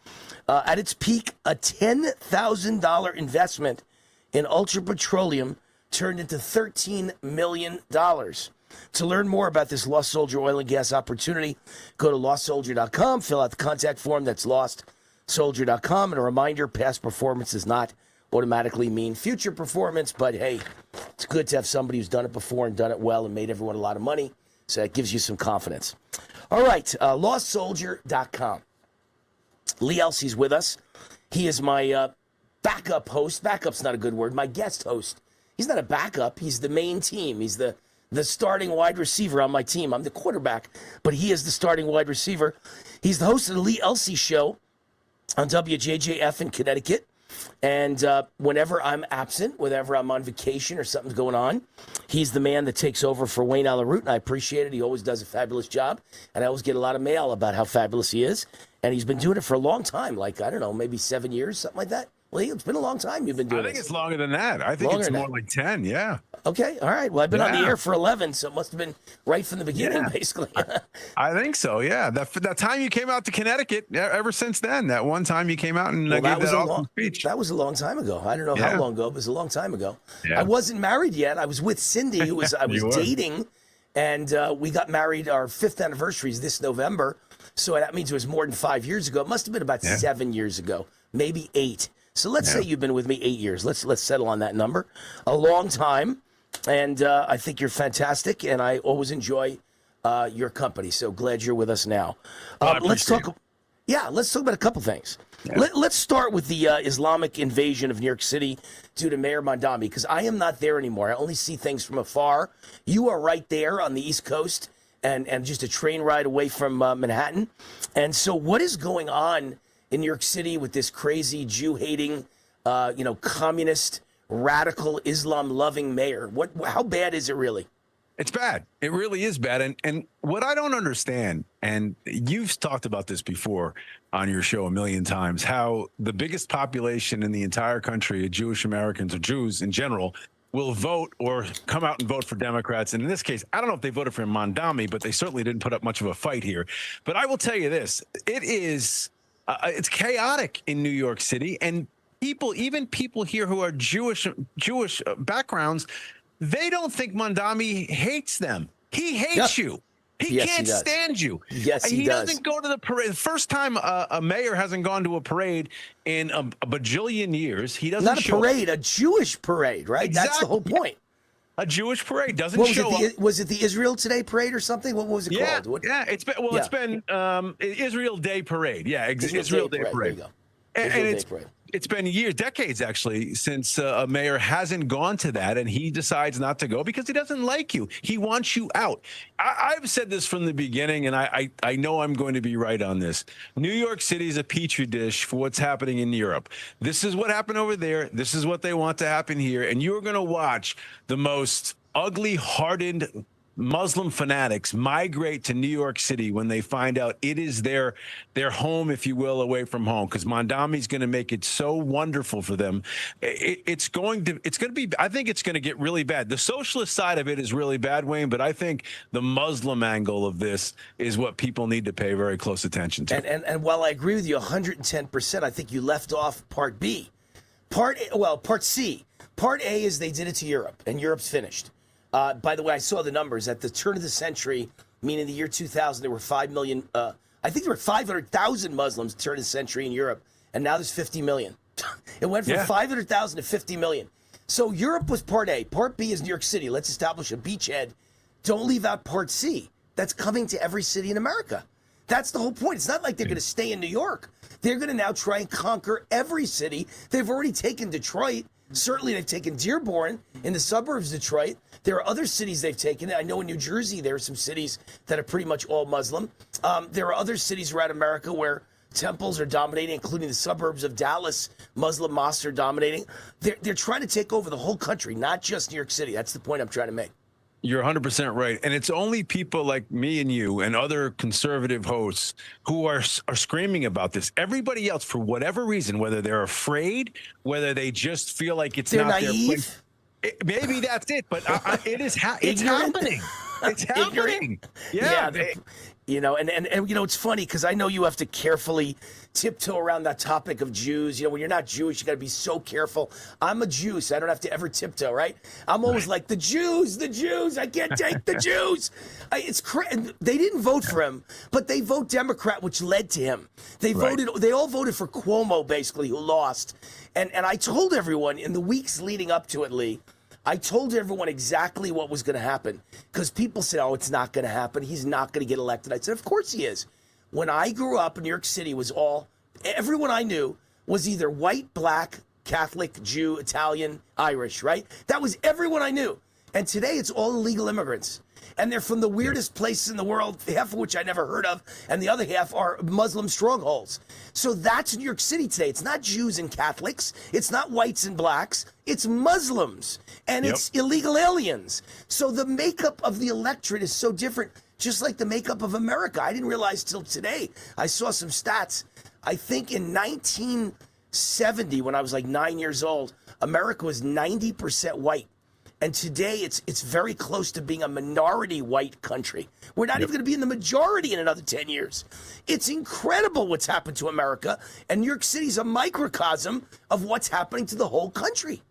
At its peak, a $10,000 investment in Ultra Petroleum turned into $13 million. To learn more about this Lost Soldier oil and gas opportunity, go to lostsoldier.com, fill out the contact form. That's lostsoldier.com. And a reminder, past performance does not automatically mean future performance, but hey, it's good to have somebody who's done it before and done it well and made everyone a lot of money, so that gives you some confidence. All right, lostsoldier.com. Lee Elsey's with us. He is my backup host. Backup's not a good word. My guest host. He's not a backup. He's the main team. He's the starting wide receiver on my team. I'm the quarterback, but he is the starting wide receiver. He's the host of the Lee Elsey Show on WJJF in Connecticut. And whenever I'm absent, whenever I'm on vacation or something's going on, he's the man that takes over for Wayne Allyn Root, and I appreciate it. He always does a fabulous job, and I always get a lot of mail about how fabulous he is. And he's been doing it for a long time, like, I don't know, maybe 7 years, something like that. Lee, it's been a long time you've been doing it. I think it's longer than that. I think it's more like 10, yeah. Okay, all right. Well, I've been on the air for 11, so it must have been right from the beginning, basically. I think so, yeah. That time you came out to Connecticut, ever since then, that one time you came out and gave that awesome speech. That was a long time ago. I don't know how long ago, but it was a long time ago. Yeah. I wasn't married yet. I was with Cindy, who I was dating, and we got married. Our 5th anniversary is this November, so that means it was more than 5 years ago. It must have been about 7 years ago, maybe 8. So let's say you've been with me 8 years. Let's settle on that number. A long time, and I think you're fantastic, and I always enjoy your company. So glad you're with us now. Let's talk. Let's talk about a couple things. Yeah. Let's start with the Islamic invasion of New York City due to Mayor Mondami, because I am not there anymore. I only see things from afar. You are right there on the East Coast, and just a train ride away from Manhattan. And so, what is going on in New York City with this crazy Jew-hating, communist, radical, Islam-loving mayor? How bad is it really? It's bad. It really is bad. And what I don't understand, and you've talked about this before on your show a million times, how the biggest population in the entire country, Jewish Americans or Jews in general, will vote or come out and vote for Democrats. And in this case, I don't know if they voted for Mondami, but they certainly didn't put up much of a fight here. But I will tell you this, it's chaotic in New York City, and even people here who are Jewish backgrounds, they don't think Mondami hates them. He hates you. He can't stand you. Yes, he does. He doesn't go to the parade. The first time a mayor hasn't gone to a parade in a bajillion years. He doesn't. Not a parade, a Jewish parade, right? Exactly. That's the whole point. A Jewish parade doesn't show up. Was it the Israel Today parade or something? What was it called? It's been Israel Day Parade. Yeah, Israel Day Parade. There you go. And it's been years, decades actually, since a mayor hasn't gone to that, and he decides not to go because he doesn't like you. He wants you out. I've said this from the beginning, and I know I'm going to be right on this. New York City is a petri dish for what's happening in Europe. This is what happened over there. This is what they want to happen here, and you're going to watch the most ugly, hardened Muslim fanatics migrate to New York City when they find out it is their home, if you will, away from home, because Mondami's going to make it so wonderful for them. It's going to be, I think it's going to get really bad. The socialist side of it is really bad, Wayne, but I think the Muslim angle of this is what people need to pay very close attention to. And while I agree with you 110%, I think you left off part B. Part C. Part A is they did it to Europe, and Europe's finished. By the way, I saw the numbers. At the turn of the century, meaning the year 2000, there were 5 million, I think there were 500,000 Muslims at the turn of the century in Europe, and now there's 50 million. It went from 500,000 to 50 million. So Europe was part A. Part B is New York City. Let's establish a beachhead. Don't leave out part C. That's coming to every city in America. That's the whole point. It's not like they're going to stay in New York. They're going to now try and conquer every city. They've already taken Detroit. Certainly, they've taken Dearborn in the suburbs of Detroit. There are other cities they've taken. I know in New Jersey, there are some cities that are pretty much all Muslim. There are other cities around America where temples are dominating, including the suburbs of Dallas. Muslim mosques are dominating. They're trying to take over the whole country, not just New York City. That's the point I'm trying to make. You're 100% right. And it's only people like me and you and other conservative hosts who are screaming about this. Everybody else, for whatever reason, whether they're afraid, whether they just feel like it's not their place. Maybe that's it, but it's happening. It's happening. Yeah. And it's funny because I know you have to carefully tiptoe around that topic of Jews. When you're not Jewish, you got to be so careful. I'm a Jew, so I don't have to ever tiptoe, right? I'm always like, the Jews, I can't take the Jews. It's crazy. They didn't vote for him, but they vote Democrat, which led to him. They all voted for Cuomo, basically, who lost. And I told everyone in the weeks leading up to it, Lee, I told everyone exactly what was going to happen because people said, oh, it's not going to happen. He's not going to get elected. I said, of course he is. When I grew up in New York City, everyone I knew was either white, black, Catholic, Jew, Italian, Irish, right? That was everyone I knew. And today it's all illegal immigrants. And they're from the weirdest places in the world, half of which I never heard of, and the other half are Muslim strongholds. So that's New York City today. It's not Jews and Catholics. It's not whites and blacks. It's Muslims, and it's illegal aliens. So the makeup of the electorate is so different, just like the makeup of America. I didn't realize till today. I saw some stats. I think in 1970, when I was like 9 years old, America was 90% white. And today, it's very close to being a minority white country. We're not even going to be in the majority in another 10 years. It's incredible what's happened to America. And New York City's a microcosm of what's happening to the whole country.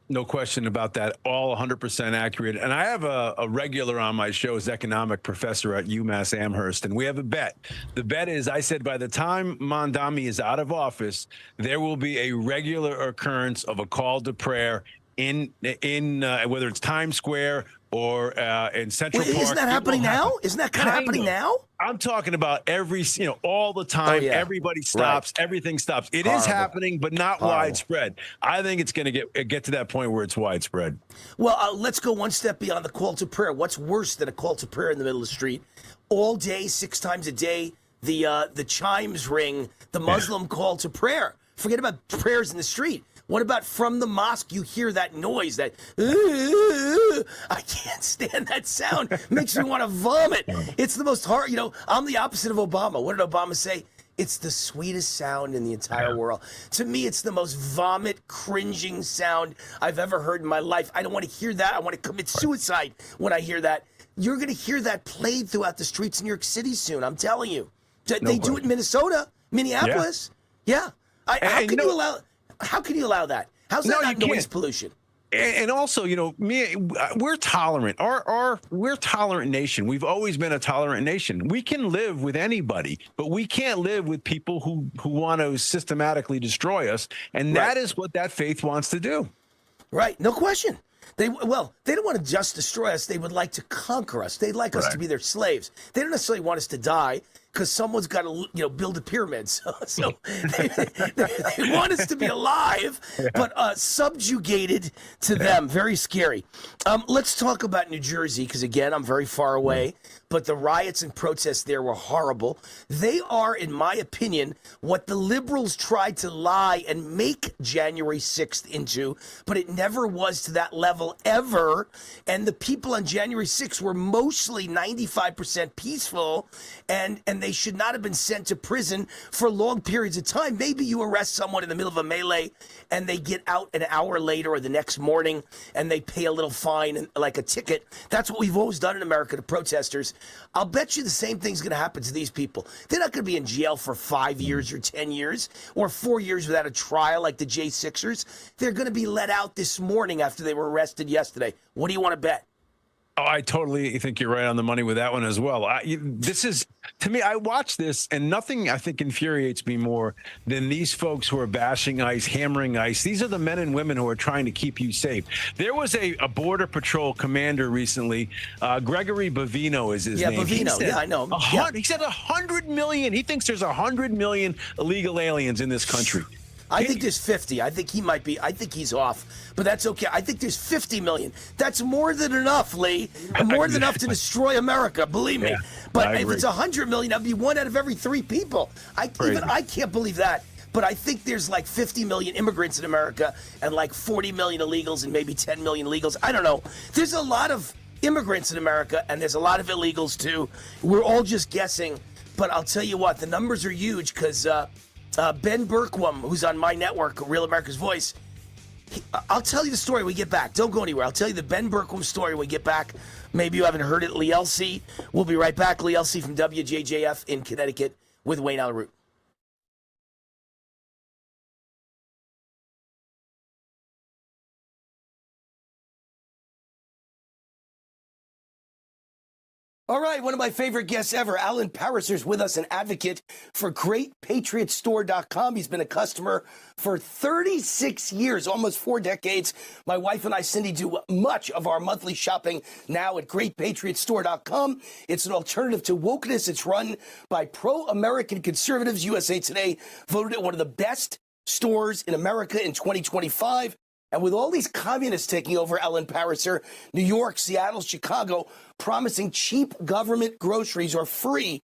No question about that. All 100% accurate. And I have a regular on my show, is economic professor at UMass Amherst, and we have a bet. The bet is, I said, by the time Mondami is out of office, there will be a regular occurrence of a call to prayer in whether it's Times Square or in Central Park. Isn't that happening now? Isn't that kind of happening now? I'm talking about all the time. Everybody stops. Right. Everything stops. It is happening, but not widespread. I think it's going to get to that point where it's widespread. Well, let's go one step beyond the call to prayer. What's worse than a call to prayer in the middle of the street? All day, 6 times a day, the chimes ring, the Muslim call to prayer. Forget about prayers in the street. What about from the mosque? You hear that noise, that, I can't stand that sound. Makes me want to vomit. It's the most hard, I'm the opposite of Obama. What did Obama say? It's the sweetest sound in the entire world. To me, it's the most vomit, cringing sound I've ever heard in my life. I don't want to hear that. I want to commit suicide when I hear that. You're going to hear that played throughout the streets in New York City soon. I'm telling you. They do it in Minnesota, Minneapolis. Yeah. How can you allow that? How's that not noise pollution? And also, we're tolerant. We're a tolerant nation. We've always been a tolerant nation. We can live with anybody, but we can't live with people who want to systematically destroy us. And that is what that faith wants to do. Right. No question. They don't want to just destroy us. They would like to conquer us. They'd like us to be their slaves. They don't necessarily want us to die, because someone's got to, build the pyramids. So they want us to be alive, but subjugated to them. Very scary. Let's talk about New Jersey, because, again, I'm very far away, but the riots and protests there were horrible. They are, in my opinion, what the liberals tried to lie and make January 6th into, but it never was to that level ever. And the people on January 6th were mostly 95% peaceful, and they should not have been sent to prison for long periods of time. Maybe you arrest someone in the middle of a melee and they get out an hour later or the next morning and they pay a little fine and like a ticket. That's what we've always done in America to protesters. I'll bet you the same thing's going to happen to these people. They're not going to be in jail for 5 years or 10 years or 4 years without a trial like the J6ers. They're going to be let out this morning after they were arrested yesterday. What do you want to bet? Oh, I totally think you're right on the money with that one as well. This is, to me, I watch this and nothing I think infuriates me more than these folks who are bashing ICE, hammering ICE. These are the men and women who are trying to keep you safe. There was a Border Patrol commander recently, Gregory Bovino is his name. Bovino. Yeah, I know. He said 100 million. He thinks there's 100 million illegal aliens in this country. I think there's 50. I think he might be. I think he's off, but that's okay. I think there's 50 million. That's more than enough, Lee. More than enough to destroy America, believe me. Yeah, but if it's 100 million, that'd be 1 out of every 3 people. I can't believe that. But I think there's like 50 million immigrants in America and like 40 million illegals and maybe 10 million illegals. I don't know. There's a lot of immigrants in America and there's a lot of illegals too. We're all just guessing. But I'll tell you what, the numbers are huge because Ben Berkwam, who's on my network, Real America's Voice, I'll tell you the story when we get back. Don't go anywhere. I'll tell you the Ben Berkwam story when we get back. Maybe you haven't heard it. Lee Elsey. We'll be right back. Lee Elsey from WJJF in Connecticut with Wayne Allyn Root. All right, one of my favorite guests ever, Allyn Pariser's with us, an advocate for GreatPatriotStore.com. He's been a customer for 36 years, almost 4 decades. My wife and I, Cindy, do much of our monthly shopping now at GreatPatriotStore.com. It's an alternative to wokeness. It's run by pro-American conservatives. USA Today voted it one of the best stores in America in 2025. And with all these communists taking over, Allyn Pariser, New York, Seattle, Chicago, promising cheap government groceries or free,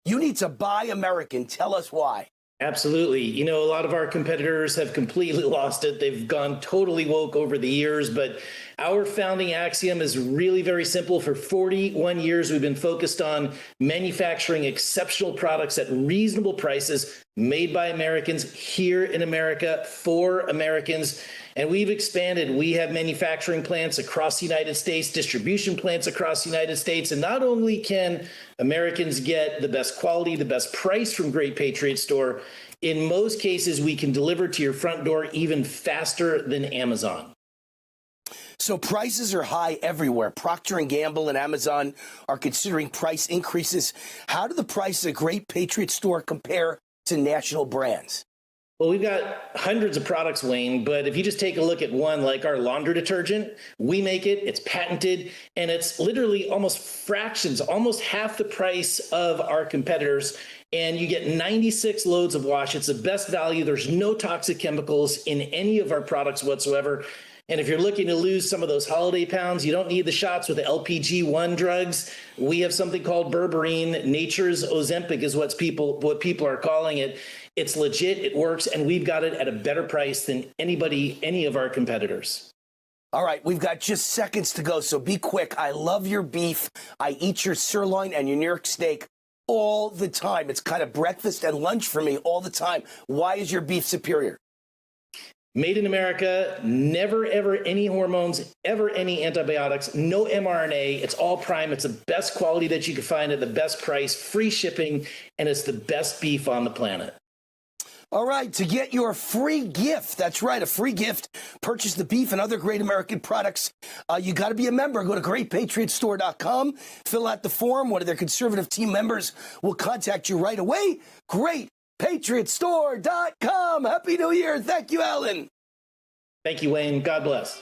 you need to buy American. Tell us why. Absolutely. You know, a lot of our competitors have completely lost it. They've gone totally woke over the years, but our founding axiom is really very simple. For 41 years, we've been focused on manufacturing exceptional products at reasonable prices, made by Americans, here in America, for Americans. And we've expanded. We have manufacturing plants across the United States, distribution plants across the United States. And not only can Americans get the best quality, the best price from Great Patriot Store, in most cases, we can deliver to your front door even faster than Amazon. So prices are high everywhere. Procter & Gamble and Amazon are considering price increases. How do the prices at Great Patriot Store compare to national brands? Well, we've got hundreds of products, Wayne, but if you just take a look at one like our laundry detergent, we make it, it's patented, and it's literally almost fractions, almost half the price of our competitors, and you get 96 loads of wash. It's the best value. There's no toxic chemicals in any of our products whatsoever. And if you're looking to lose some of those holiday pounds, you don't need the shots with the LPG-1 drugs. We have something called berberine. Nature's Ozempic is what people are calling it. It's legit, it works, and we've got it at a better price than any of our competitors. All right, we've got just seconds to go, so be quick. I love your beef. I eat your sirloin and your New York steak all the time. It's kind of breakfast and lunch for me all the time. Why is your beef superior? Made in America, never, ever any hormones, ever any antibiotics, no mRNA. It's all prime. It's the best quality that you can find at the best price, free shipping, and it's the best beef on the planet. All right, to get your free gift, that's right, a free gift, purchase the beef and other great American products. You got to be a member. Go to GreatPatriotStore.com, fill out the form. One of their conservative team members will contact you right away. GreatPatriotStore.com. Happy New Year. Thank you, Allyn. Thank you, Wayne. God bless.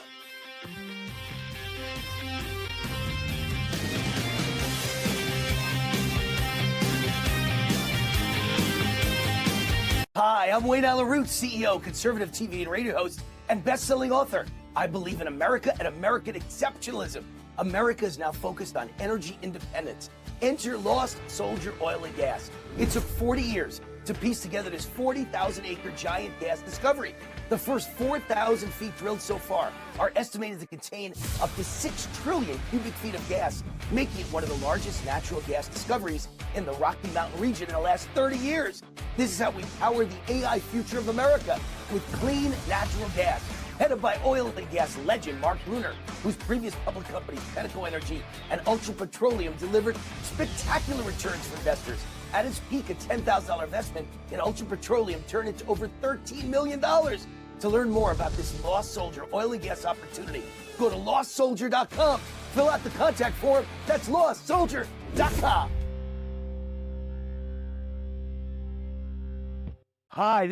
Hi, I'm Wayne Allyn Root, CEO, conservative TV and radio host, and best-selling author. I believe in America and American exceptionalism. America is now focused on energy independence. Enter Lost Soldier Oil and Gas. It took 40 years to piece together this 40,000-acre giant gas discovery. The first 4,000 feet drilled so far are estimated to contain up to 6 trillion cubic feet of gas, making it one of the largest natural gas discoveries in the Rocky Mountain region in the last 30 years. This is how we power the AI future of America with clean natural gas. Headed by oil and gas legend Mark Bruner, whose previous public companies, Pinnacle Energy and Ultra Petroleum, delivered spectacular returns for investors. At its peak, a $10,000 investment in Ultra Petroleum turned into over $13 million. To learn more about this Lost Soldier oil and gas opportunity, go to lostsoldier.com. Fill out the contact form. That's lostsoldier.com. Hi.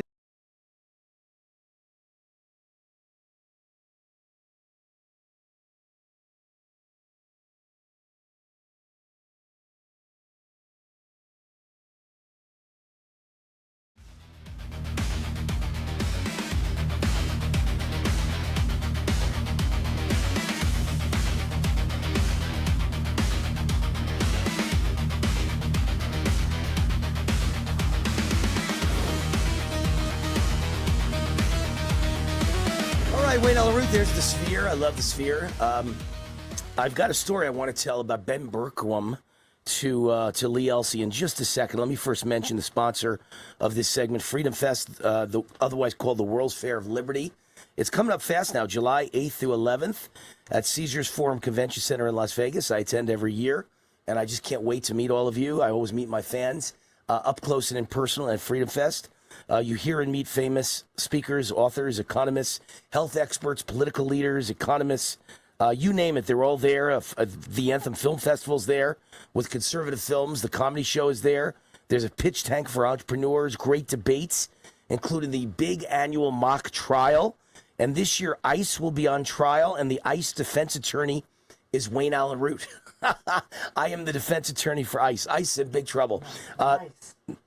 Wayne Allyn Root, there's the Sphere. I love the Sphere. I've got a story I want to tell about Ben Bergquam to Lee Elsey in just a second. Let me first mention the sponsor of this segment, Freedom Fest, otherwise called the World's Fair of Liberty. It's coming up fast now, July 8th through 11th at Caesars Forum Convention Center in Las Vegas. I attend every year, and I just can't wait to meet all of you. I always meet my fans up close and in person at Freedom Fest. You hear and meet famous speakers, authors, economists, health experts, political leaders, economists, you name it. They're all there. The Anthem Film Festival's there with conservative films. The comedy show is there. There's a pitch tank for entrepreneurs, great debates, including the big annual mock trial. And this year, ICE will be on trial, and the ICE defense attorney is Wayne Allyn Root. I am the defense attorney for ICE. ICE is in big trouble.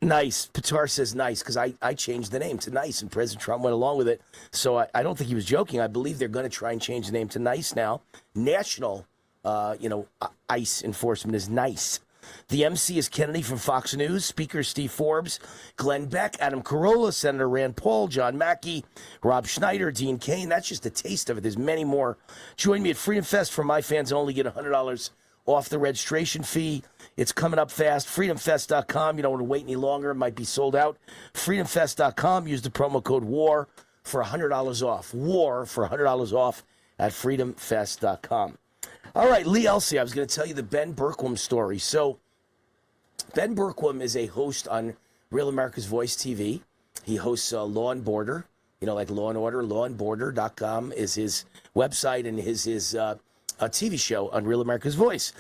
Nice. Pitar says nice because I changed the name to Nice, and President Trump went along with it. So I don't think he was joking. I believe they're going to try and change the name to Nice now. National, ICE enforcement is Nice. The MC is Kennedy from Fox News, Speaker Steve Forbes, Glenn Beck, Adam Carolla, Senator Rand Paul, John Mackey, Rob Schneider, Dean Cain. That's just a taste of it. There's many more. Join me at Freedom Fest for my fans and only get $100 off the registration fee. It's coming up fast. FreedomFest.com. You don't want to wait any longer. It might be sold out. FreedomFest.com. Use the promo code WAR for $100 off. WAR for $100 off at FreedomFest.com. All right, Lee Elsey, I was going to tell you the Ben Bergquam story. So Ben Bergquam is a host on Real America's Voice TV. He hosts Law and Border, like Law and Order. Lawandborder.com is his website, and his a TV show on Real America's Voice.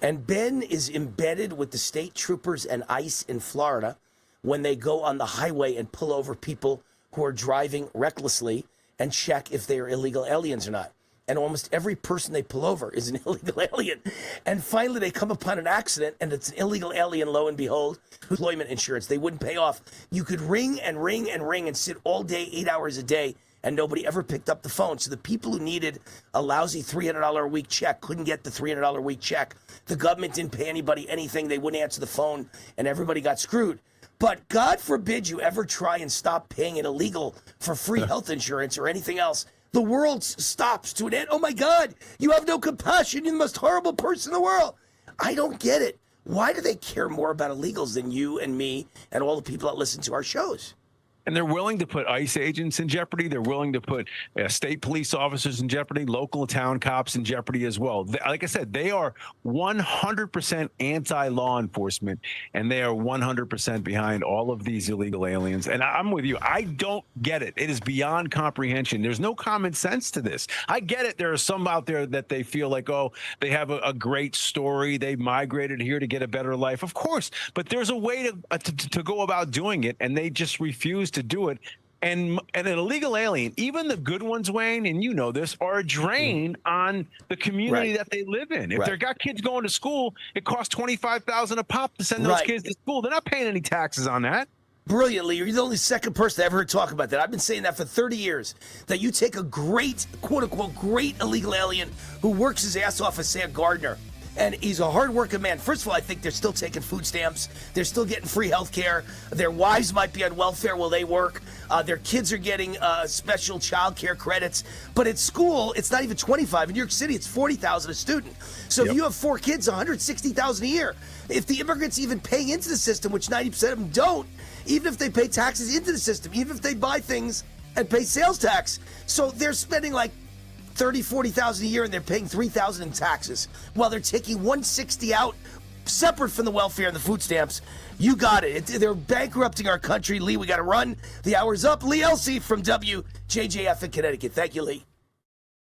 And Ben is embedded with the state troopers and ICE in Florida when they go on the highway and pull over people who are driving recklessly and check if they are illegal aliens or not. And almost every person they pull over is an illegal alien. And finally, they come upon an accident, and it's an illegal alien, lo and behold, employment insurance. They wouldn't pay off. You could ring and ring and ring and sit all day, 8 hours a day, and nobody ever picked up the phone. So the people who needed a lousy $300 a week check couldn't get the $300 a week check. The government didn't pay anybody anything. They wouldn't answer the phone, and everybody got screwed. But God forbid you ever try and stop paying an illegal for free health insurance or anything else. The world stops to an end. Oh, my God, you have no compassion. You're the most horrible person in the world. I don't get it. Why do they care more about illegals than you and me and all the people that listen to our shows? And they're willing to put ICE agents in jeopardy. They're willing to put state police officers in jeopardy, local town cops in jeopardy as well. Like I said, they are 100% anti-law enforcement, and they are 100% behind all of these illegal aliens. And I'm with you. I don't get it. It is beyond comprehension. There's no common sense to this. I get it. There are some out there that they feel like, oh, they have a great story. They migrated here to get a better life. Of course, but there's a way to go about doing it, and they just refuse to do it. And an illegal alien, even the good ones, Wayne, and you know this, are a drain on the community that they live in. If they've got kids going to school, it costs $25,000 a pop to send those kids to school. They're not paying any taxes on that. brilliantly. You're the only second person I ever heard talk about that. I've been saying that for 30 years, that you take a great, quote-unquote, great illegal alien who works his ass off as Sam Gardner, and he's a hard-working man. First of all, I think they're still taking food stamps. They're still getting free health care. Their wives might be on welfare while they work. Their kids are getting special child care credits. But at school, it's not even 25. In New York City, it's 40,000 a student. So if you have 4 kids, 160,000 a year. If the immigrants even pay into the system, which 90% of them don't, even if they pay taxes into the system, even if they buy things and pay sales tax, so they're spending like 30, 40,000 a year, and they're paying 3,000 in taxes while they're taking 160 out separate from the welfare and the food stamps. You got it. They're bankrupting our country. Lee, we got to run. The hour's up. Lee Elsey from WJJF in Connecticut. Thank you, Lee.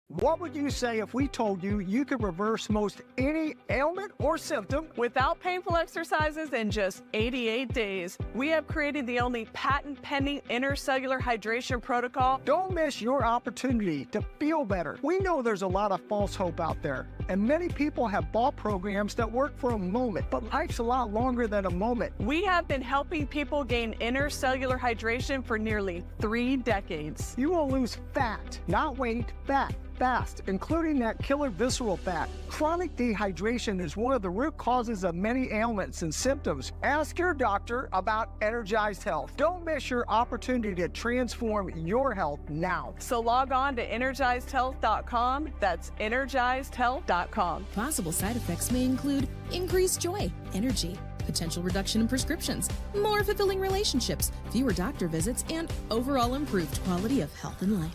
What would you say if we told you you could reverse most any ailment or symptom without painful exercises in just 88 days? We have created the only patent-pending intercellular hydration protocol. Don't miss your opportunity to feel better. We know there's a lot of false hope out there, and many people have bought programs that work for a moment, but life's a lot longer than a moment. We have been helping people gain intercellular hydration for nearly 3 decades. You will lose fat, not weight, fat. Fast, including that killer visceral fat. Chronic dehydration is one of the root causes of many ailments and symptoms. Ask your doctor about Energized Health. Don't miss your opportunity to transform your health now. So log on to energizedhealth.com. That's energizedhealth.com. Possible side effects may include increased joy, energy, potential reduction in prescriptions, more fulfilling relationships, fewer doctor visits, and overall improved quality of health and life.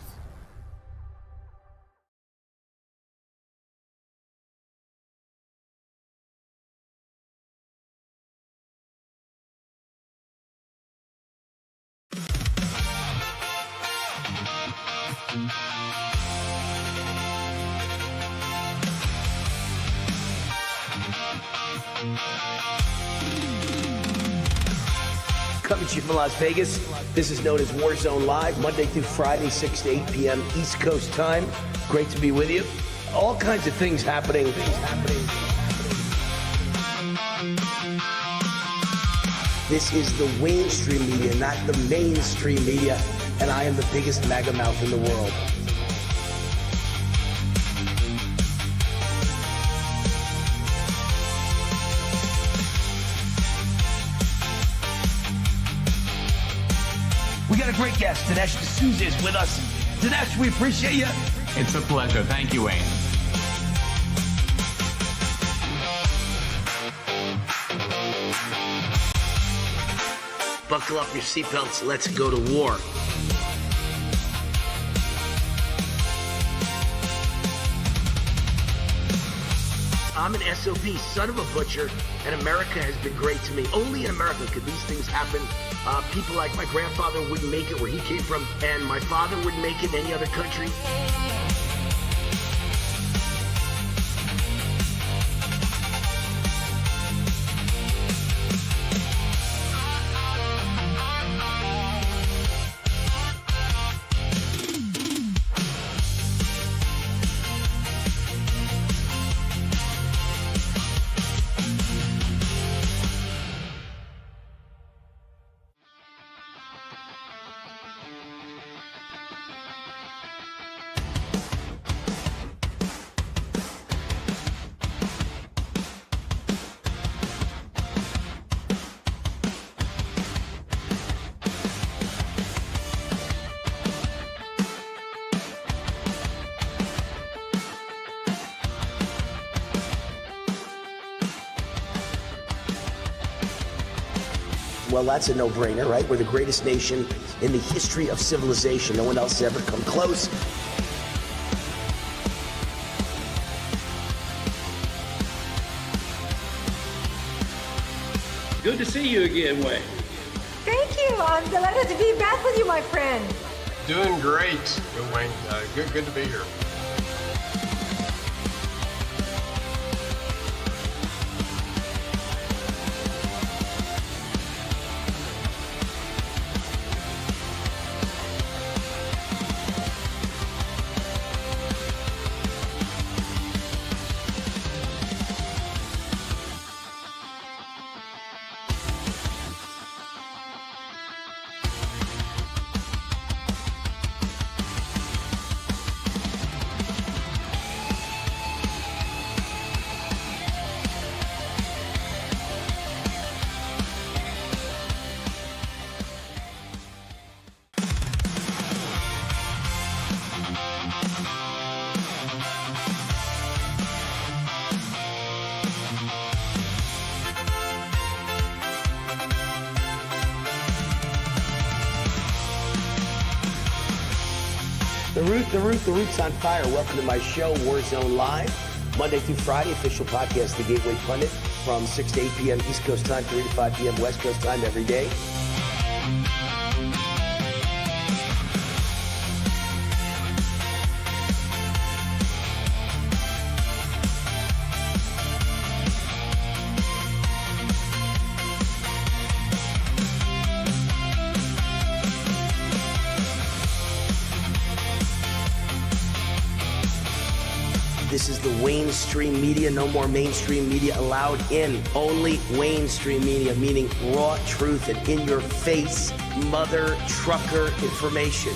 Coming to you from Las Vegas. This is known as Warzone Live, Monday through Friday, 6 to 8 p.m. East Coast time. Great to be with you. All kinds of things happening. This is the mainstream media, not the mainstream media, and I am the biggest MAGA mouth in the world. We got a great guest. Dinesh D'Souza is with us. Dinesh, we appreciate you. It's a pleasure. Thank you, Wayne. Buckle up your seatbelts. Let's go to war. I'm an SOB, son of a butcher, and America has been great to me. Only in America could these things happen. People like my grandfather wouldn't make it where he came from, and my father wouldn't make it in any other country. Well, that's a no-brainer, right? We're the greatest nation in the history of civilization. No one else has ever come close. Good to see you again, Wayne. Thank you. I'm delighted to be back with you, my friend. Doing great, Wayne. Good to be here. Root, the Root's on fire. Welcome to my show, Warzone Live. Monday through Friday, official podcast, The Gateway Pundit, from 6 to 8 p.m. East Coast time, 3 to 5 p.m. West Coast time every day. This is the Wayne Stream Media. No more mainstream media allowed in. Only Wayne Stream Media, meaning raw truth and in-your-face mother trucker information.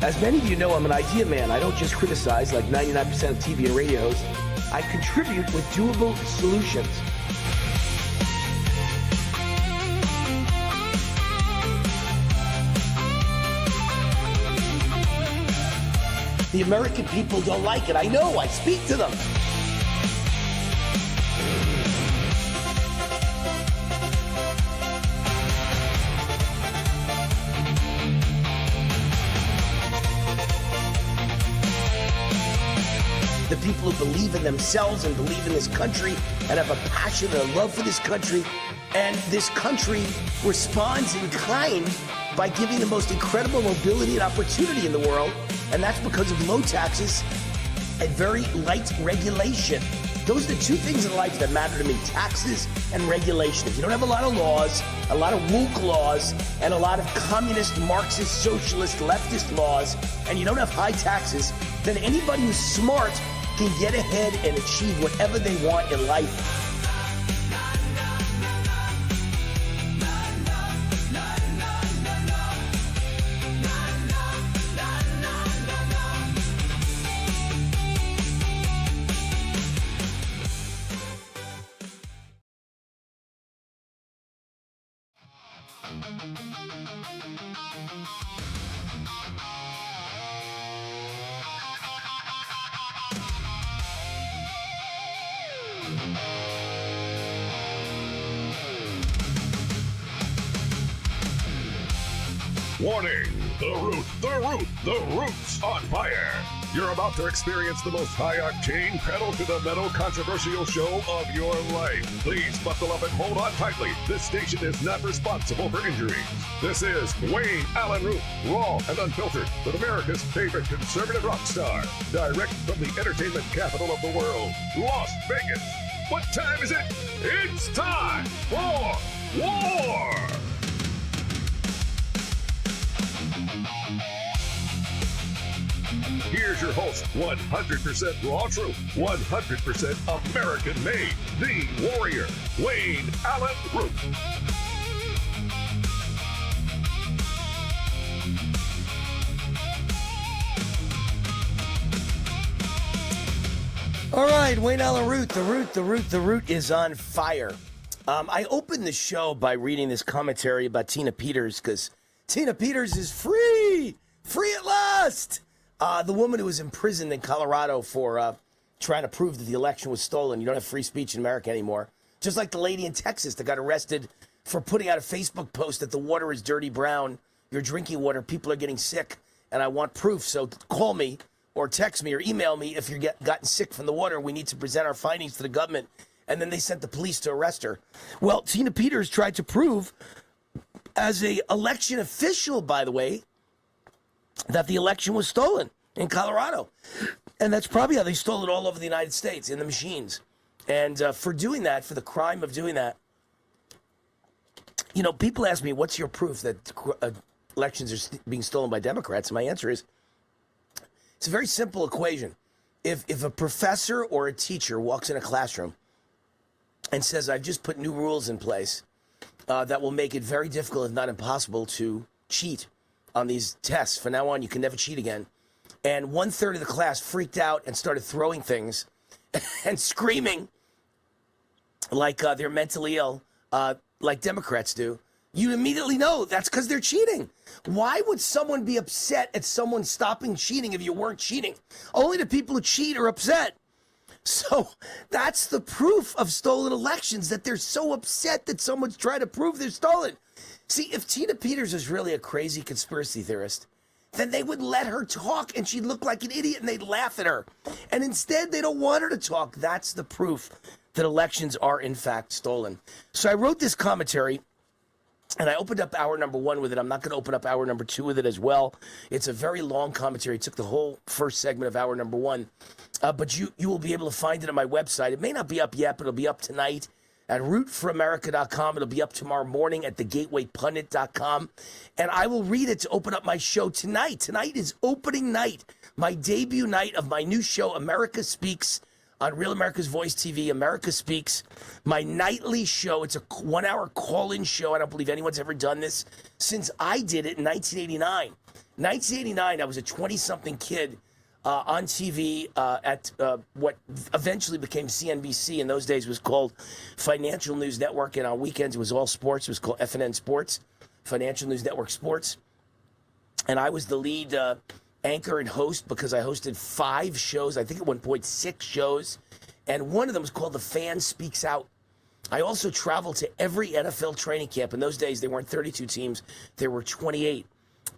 As many of you know, I'm an idea man. I don't just criticize like 99% of TV and radio hosts. I contribute with doable solutions. The American people don't like it. I know. I speak to them. The people who believe in themselves and believe in this country and have a passion and a love for this country. And this country responds in kind by giving the most incredible mobility and opportunity in the world. And that's because of low taxes and very light regulation. Those are the two things in life that matter to me, taxes and regulation. If you don't have a lot of laws, a lot of woke laws, and a lot of communist, Marxist, socialist, leftist laws, and you don't have high taxes, then anybody who's smart can get ahead and achieve whatever they want in life. Warning! The Root's on fire! You're about to experience the most high-octane, pedal-to-the-metal controversial show of your life. Please buckle up and hold on tightly. This station is not responsible for injuries. This is Wayne Allyn Root, raw and unfiltered, with America's favorite conservative rock star, direct from the entertainment capital of the world, Las Vegas. What time is it? It's time for war! Here's your host, 100% raw truth, 100% American made, the warrior, Wayne Allyn Root. All right, Wayne Allyn Root, the Root is on fire. I opened the show by reading this commentary about Tina Peters, because Tina Peters is free at last. The woman who was imprisoned in Colorado for trying to prove that the election was stolen. You don't have free speech in America anymore. Just like the lady in Texas that got arrested for putting out a Facebook post that the water is dirty brown, you're drinking water, people are getting sick, and I want proof. So call me or text me or email me if you're gotten sick from the water. We need to present our findings to the government. And then they sent the police to arrest her. Well, Tina Peters tried to prove, as an election official, by the way, that the election was stolen in Colorado. And that's probably how they stole it all over the United States, in the machines. And for doing that, for the crime of doing that, you know, people ask me, what's your proof that elections are being stolen by Democrats? And my answer is, it's a very simple equation. If a professor or a teacher walks in a classroom and says, I've just put new rules in place that will make it very difficult, if not impossible, to cheat on these tests. From now on, you can never cheat again. And 1/3 of the class freaked out and started throwing things and screaming like they're mentally ill, like Democrats do. you immediately know that's because they're cheating. Why would someone be upset at someone stopping cheating if you weren't cheating? Only the people who cheat are upset. So that's the proof of stolen elections, that they're so upset that someone's trying to prove they're stolen. See, if Tina Peters is really a crazy conspiracy theorist, then they would let her talk and she'd look like an idiot and they'd laugh at her. And instead, they don't want her to talk. That's the proof that elections are, in fact, stolen. So I wrote this commentary, and I opened up hour number 1 with it. I'm not going to open up hour number 2 with it as well. It's a very long commentary. It took the whole first segment of hour number 1. But you will be able to find it on my website. It may not be up yet, but it'll be up tonight at rootforamerica.com. It'll be up tomorrow morning at thegatewaypundit.com. And I will read it to open up my show tonight. Tonight is opening night, my debut night of my new show, America Speaks, on Real America's Voice TV. America Speaks, my nightly show. It's a 1-hour call-in show. I don't believe anyone's ever done this since I did it in 1989. 1989, I was a 20-something kid on TV at what eventually became CNBC. In those days was called Financial News Network, and on weekends it was all sports. It was called FNN Sports, Financial News Network Sports. And I was the lead anchor and host because I hosted 5 shows, I think at one point 6 shows, and one of them was called The Fan Speaks Out. I also traveled to every NFL training camp. In those days, there weren't 32 teams, there were 28.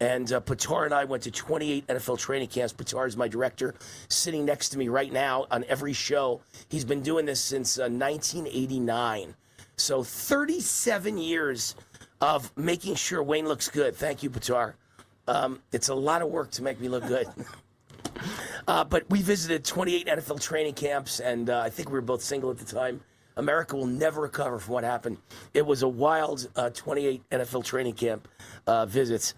And Patar and I went to 28 NFL training camps. Patar is my director, sitting next to me right now on every show. He's been doing this since 1989. So 37 years of making sure Wayne looks good. Thank you, Patar. It's a lot of work to make me look good. But we visited 28 NFL training camps, and I think we were both single at the time. America will never recover from what happened. It was a wild 28 NFL training camp visits.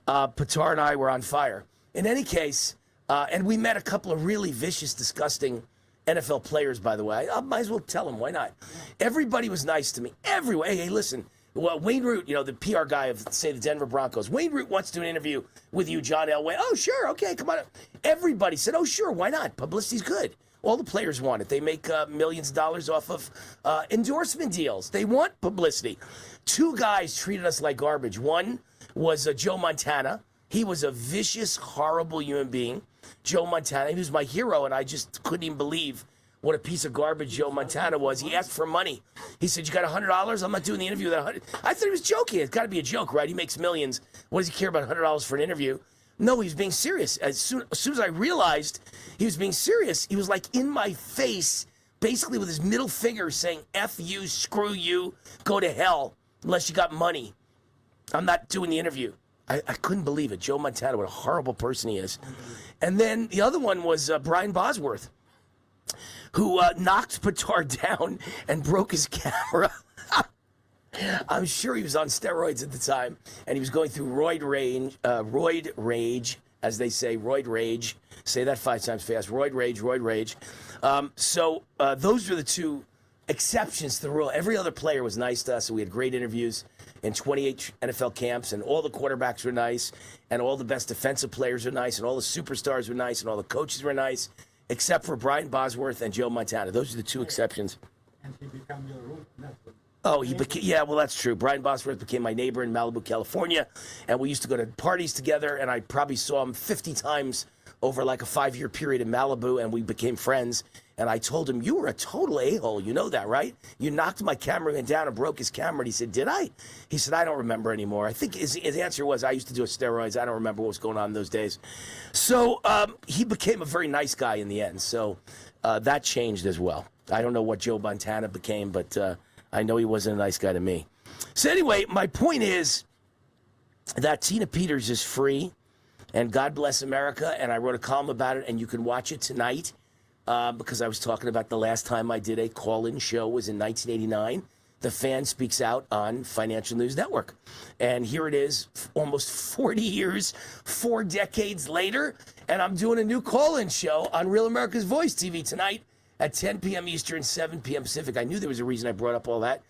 Patar and I were on fire. In any case, and we met a couple of really vicious, disgusting NFL players, by the way. I might as well tell them, why not? Everybody was nice to me. Everyone. Hey, listen. Well, Wayne Root, the PR guy of, say, the Denver Broncos. Wayne Root wants to do an interview with you, John Elway. Oh, sure. Okay, come on. Everybody said, oh, sure. Why not? Publicity's good. All the players want it. They make millions of dollars off of endorsement deals. They want publicity. 2 guys treated us like garbage. One was Joe Montana. He was a vicious, horrible human being. Joe Montana, he was my hero, and I just couldn't even believe what a piece of garbage Joe Montana was. He asked for money. He said, you got $100? I'm not doing the interview with that $100. I thought he was joking. It's got to be a joke, right? He makes millions. What does he care about $100 for an interview? No, he was being serious. As soon as I realized he was being serious, he was like in my face, basically with his middle finger saying, F you, screw you, go to hell, unless you got money. I'm not doing the interview. I couldn't believe it. Joe Montana, what a horrible person he is. And then the other one was Brian Bosworth, who knocked Patar down and broke his camera. I'm sure he was on steroids at the time, and he was going through roid rage, as they say, roid rage. Say that 5 times fast. Roid rage. So those were the 2 exceptions to the rule. Every other player was nice to us, and we had great interviews in 28 NFL camps, and all the quarterbacks were nice, and all the best defensive players were nice, and all the superstars were nice, and all the coaches were nice, except for Brian Bosworth and Joe Montana. Those are the 2 exceptions. And he became your root network. Oh, he became, yeah, well, that's true. Brian Bosworth became my neighbor in Malibu, California, and we used to go to parties together, and I probably saw him 50 times over like a 5-year period in Malibu, and we became friends. And I told him, you were a total a-hole. You know that, right? You knocked my cameraman down and broke his camera. And he said, did I? He said, I don't remember anymore. I think his answer was, I used to do steroids. I don't remember what was going on in those days. So he became a very nice guy in the end. So that changed as well. I don't know what Joe Montana became, but I know he wasn't a nice guy to me. So anyway, my point is that Tina Peters is free, and God bless America. And I wrote a column about it, and you can watch it tonight. Because I was talking about the last time I did a call-in show was in 1989. The Fan Speaks Out on Financial News Network. And here it is, almost 40 years, 4 decades later, and I'm doing a new call-in show on Real America's Voice TV tonight at 10 p.m. Eastern, 7 p.m. Pacific. I knew there was a reason I brought up all that,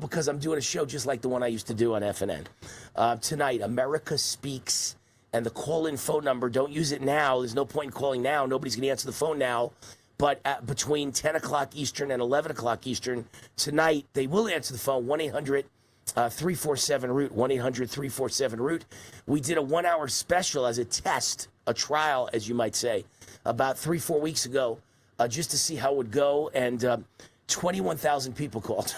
because I'm doing a show just like the one I used to do on FNN. Tonight, America Speaks. And the call-in phone number, don't use it now. There's no point in calling now. Nobody's going to answer the phone now. But between 10 o'clock Eastern and 11 o'clock Eastern tonight, they will answer the phone, 347-ROOT, 1-800-347-ROOT. We did a 1-hour special as a test, a trial, as you might say, about 3-4 weeks ago, just to see how it would go, and 21,000 people called.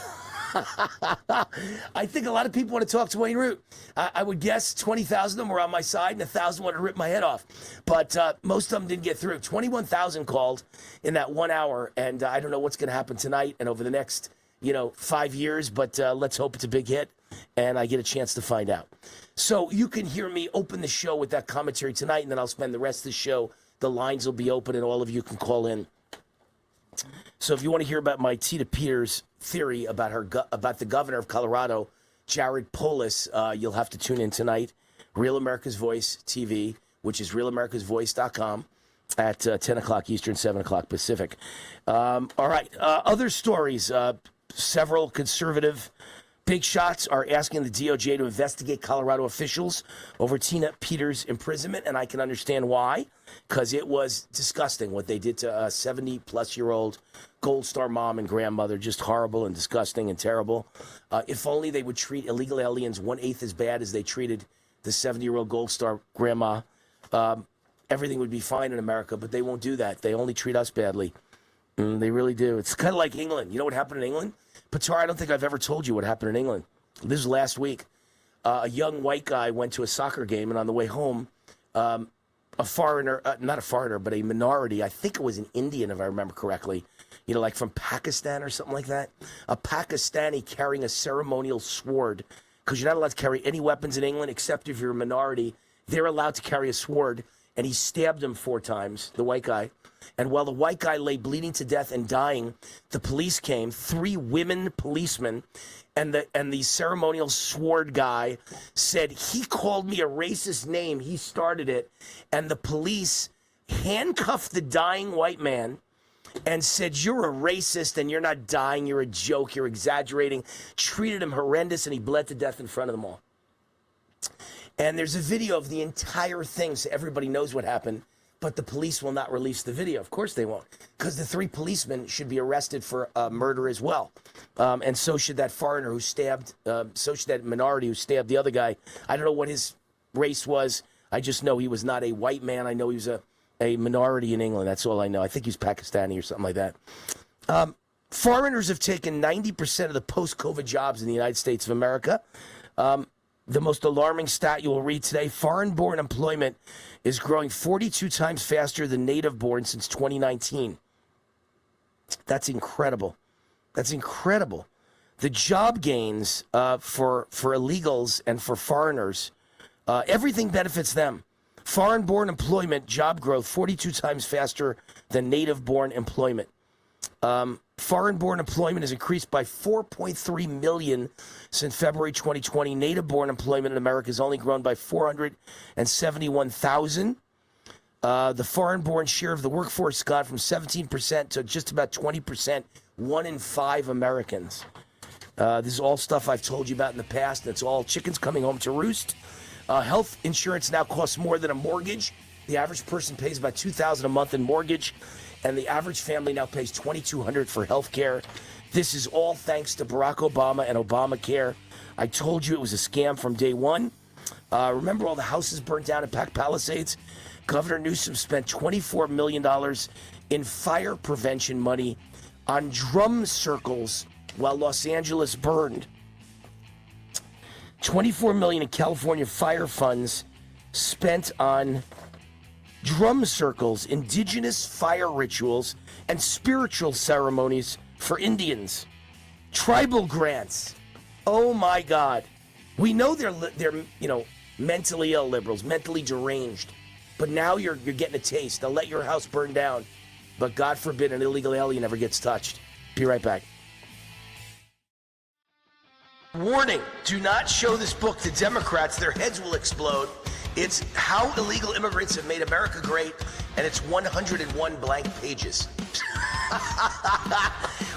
I think a lot of people want to talk to Wayne Root. I would guess 20,000 of them were on my side and 1,000 wanted to rip my head off. But most of them didn't get through. 21,000 called in that 1 hour, and I don't know what's going to happen tonight and over the next 5 years, but let's hope it's a big hit, and I get a chance to find out. So you can hear me open the show with that commentary tonight, and then I'll spend the rest of the show. The lines will be open, and all of you can call in. So if you want to hear about my Tita Peters theory about about the governor of Colorado, Jared Polis, you'll have to tune in tonight. Real America's Voice TV, which is realamericasvoice.com at 10 o'clock Eastern, 7 o'clock Pacific. All right, other stories. Several conservative big shots are asking the DOJ to investigate Colorado officials over Tina Peters' imprisonment, and I can understand why, because it was disgusting what they did to a 70-plus-year-old Gold Star mom and grandmother. Just horrible and disgusting and terrible. If only they would treat illegal aliens 1/8 as bad as they treated the 70-year-old Gold Star grandma, everything would be fine in America, but they won't do that. They only treat us badly. They really do. It's kind of like England. You know what happened in England? Patar, I don't think I've ever told you what happened in England. This was last week. A young white guy went to a soccer game, and on the way home, a foreigner, not a foreigner, but a minority, I think it was an Indian, if I remember correctly, like from Pakistan or something like that, a Pakistani carrying a ceremonial sword, because you're not allowed to carry any weapons in England except if you're a minority. They're allowed to carry a sword, and he stabbed him 4 times, the white guy. And while the white guy lay bleeding to death and dying, the police came, 3 women policemen, and the ceremonial sword guy said, he called me a racist name, he started it, and the police handcuffed the dying white man and said, you're a racist and you're not dying, you're a joke, you're exaggerating, treated him horrendous, and he bled to death in front of them all. And there's a video of the entire thing, so everybody knows what happened. But the police will not release the video. Of course they won't, because the 3 policemen should be arrested for murder as well. And so should that foreigner who stabbed, so should that minority who stabbed the other guy. I don't know what his race was. I just know he was not a white man. I know he was a minority in England. That's all I know. I think he was Pakistani or something like that. Foreigners have taken 90% of the post-COVID jobs in the United States of America. The most alarming stat you will read today, foreign-born employment is growing 42 times faster than native-born since 2019. That's incredible. That's incredible. The job gains for illegals and for foreigners, everything benefits them. Foreign-born employment, job growth, 42 times faster than native-born employment. Foreign-born employment has increased by 4.3 million since February 2020. Native-born employment in America has only grown by 471,000. The foreign-born share of the workforce got from 17% to just about 20%, 1 in 5 Americans. This is all stuff I've told you about in the past. It's all chickens coming home to roost. Health insurance now costs more than a mortgage. The average person pays about $2,000 a month in mortgage, and the average family now pays $2,200 for health care. This is all thanks to Barack Obama and Obamacare. I told you it was a scam from day one. Remember all the houses burnt down at Pac Palisades? Governor Newsom spent $24 million in fire prevention money on drum circles while Los Angeles burned. $24 million in California fire funds spent on drum circles, indigenous fire rituals, and spiritual ceremonies for Indians. Tribal grants. Oh my God. We know they're mentally ill liberals, mentally deranged. But now you're getting a taste. They'll let your house burn down. But God forbid an illegal alien ever gets touched. Be right back. Warning, do not show this book to Democrats. Their heads will explode. It's How Illegal Immigrants Have Made America Great, and it's 101 blank pages.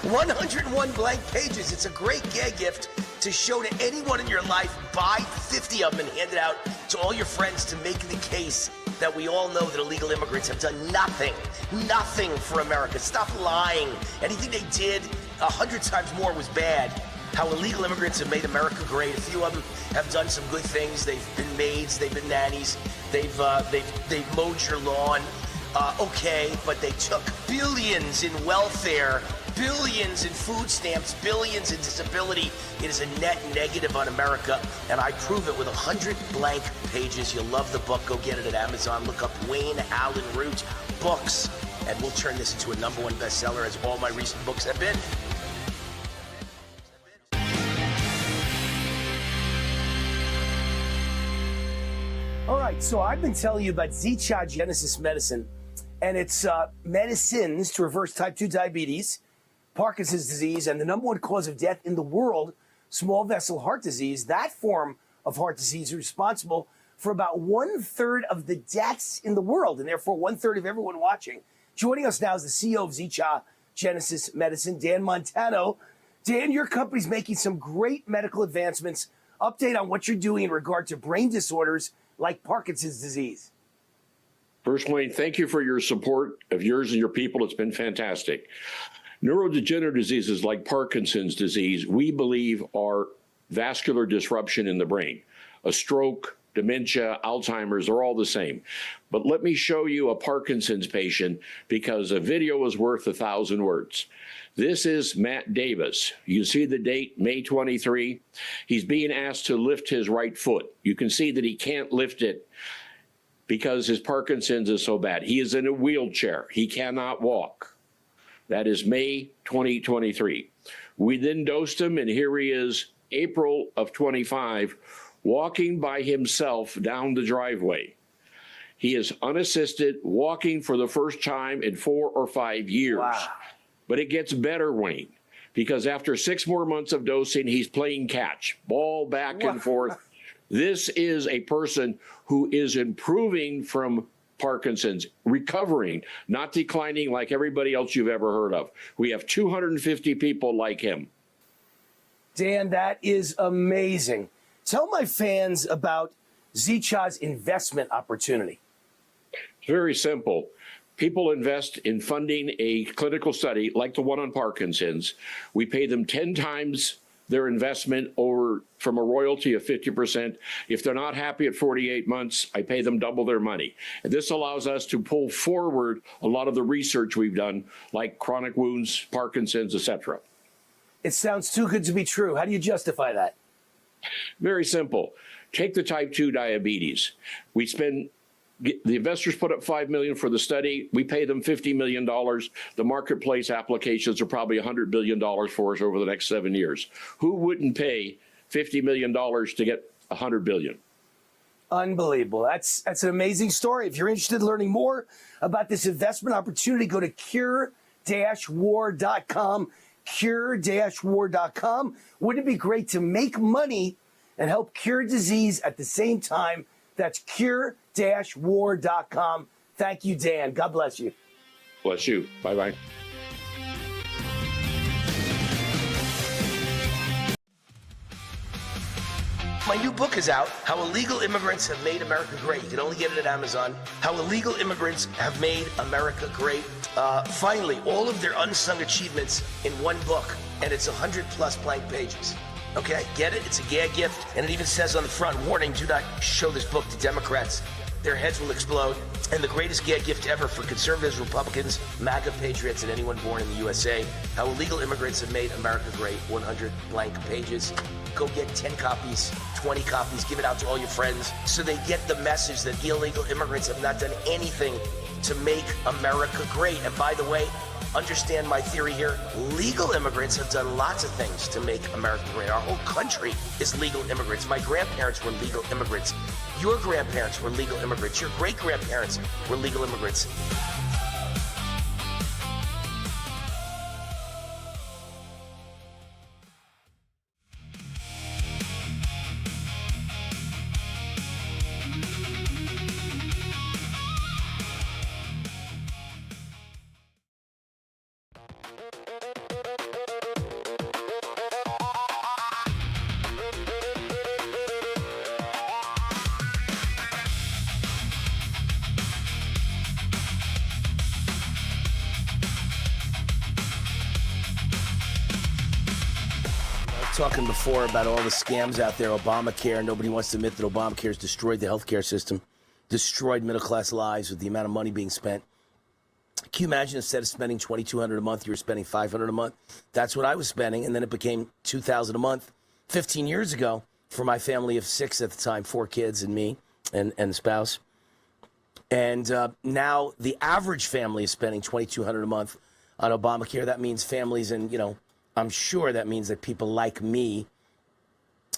101 blank pages. It's a great gag gift to show to anyone in your life. Buy 50 of them and hand it out to all your friends to make the case that we all know that illegal immigrants have done nothing for America. Stop lying. Anything they did 100 times more was bad. how illegal immigrants have made America great. A few of them have done some good things. They've been maids, they've been nannies, they've mowed your lawn. Okay, but they took billions in welfare, billions in food stamps, billions in disability. It is a net negative on America, and I prove it with 100 blank pages. You'll love the book. Go get it at Amazon. Look up Wayne Allyn Root Books, and we'll turn this into a #1 bestseller, as all my recent books have been. All right, so I've been telling you about Zicha Genesis Medicine, and it's medicines to reverse type 2 diabetes, Parkinson's disease, and the #1 cause of death in the world, small vessel heart disease. That form of heart disease is responsible for about 1/3 of the deaths in the world, and therefore 1/3 of everyone watching. Joining us now is the CEO of Zicha Genesis Medicine, Dan Montano. Dan, your company's making some great medical advancements. Update on what you're doing in regard to brain disorders like Parkinson's disease. First, Wayne, thank you for your support of yours and your people. It's been fantastic. Neurodegenerative diseases like Parkinson's disease, we believe, are vascular disruption in the brain. A stroke, dementia, Alzheimer's are all the same. But let me show you a Parkinson's patient, because a video is worth 1,000 words. This is Matt Davis. You see the date, May 23. He's being asked to lift his right foot. You can see that he can't lift it because his Parkinson's is so bad. He is in a wheelchair. He cannot walk. That is May 2023. We then dosed him, and here he is, April of 25, walking by himself down the driveway. He is unassisted, walking for the first time in 4 or 5 years. Wow. But it gets better, Wayne, because after 6 more months of dosing, he's playing catch, ball back and forth. This is a person who is improving from Parkinson's, recovering, not declining like everybody else you've ever heard of. We have 250 people like him. Dan, that is amazing. Tell my fans about Zicha's investment opportunity. It's very simple. People invest in funding a clinical study like the one on Parkinson's. We pay them 10 times their investment over from a royalty of 50%. If they're not happy at 48 months, I pay them double their money. And this allows us to pull forward a lot of the research we've done, like chronic wounds, Parkinson's, etc. It sounds too good to be true. How do you justify that? Very simple. Take the type 2 diabetes. The investors put up $5 million for the study. We pay them $50 million. The marketplace applications are probably $100 billion for us over the next 7 years. Who wouldn't pay $50 million to get $100 billion? Unbelievable. That's an amazing story. If you're interested in learning more about this investment opportunity, go to cure-war.com, cure-war.com. Wouldn't it be great to make money and help cure disease at the same time? That's cure-war.com. Thank you, Dan. God bless you. Bless you. Bye-bye. My new book is out, How Illegal Immigrants Have Made America Great. You can only get it at Amazon. How Illegal Immigrants Have Made America Great. Finally, all of their unsung achievements in one book, and it's 100+ blank pages. Okay, get it? It's a gag gift, and it even says on the front, warning, do not show this book to Democrats. Their heads will explode. And the greatest gag gift ever for conservatives, Republicans, MAGA patriots, and anyone born in the USA. How Illegal Immigrants Have Made America Great, 100 blank pages. Go get 10 copies, 20 copies, give it out to all your friends so they get the message that illegal immigrants have not done anything to make America great. And by the way, understand my theory here. Legal immigrants have done lots of things to make America great. Our whole country is legal immigrants. My grandparents were legal immigrants. Your grandparents were legal immigrants. Your great-grandparents were legal immigrants. talking before about all the scams out there, Obamacare. Nobody wants to admit that Obamacare has destroyed the healthcare system, destroyed middle-class lives with the amount of money being spent. Can you imagine instead of spending $2,200 a month, you were spending $500 a month? That's what I was spending, and then it became $2,000 a month 15 years ago for my family of 6 at the time, 4 kids and me and the spouse. And now the average family is spending $2,200 a month on Obamacare. That means families, and I'm sure that means that people like me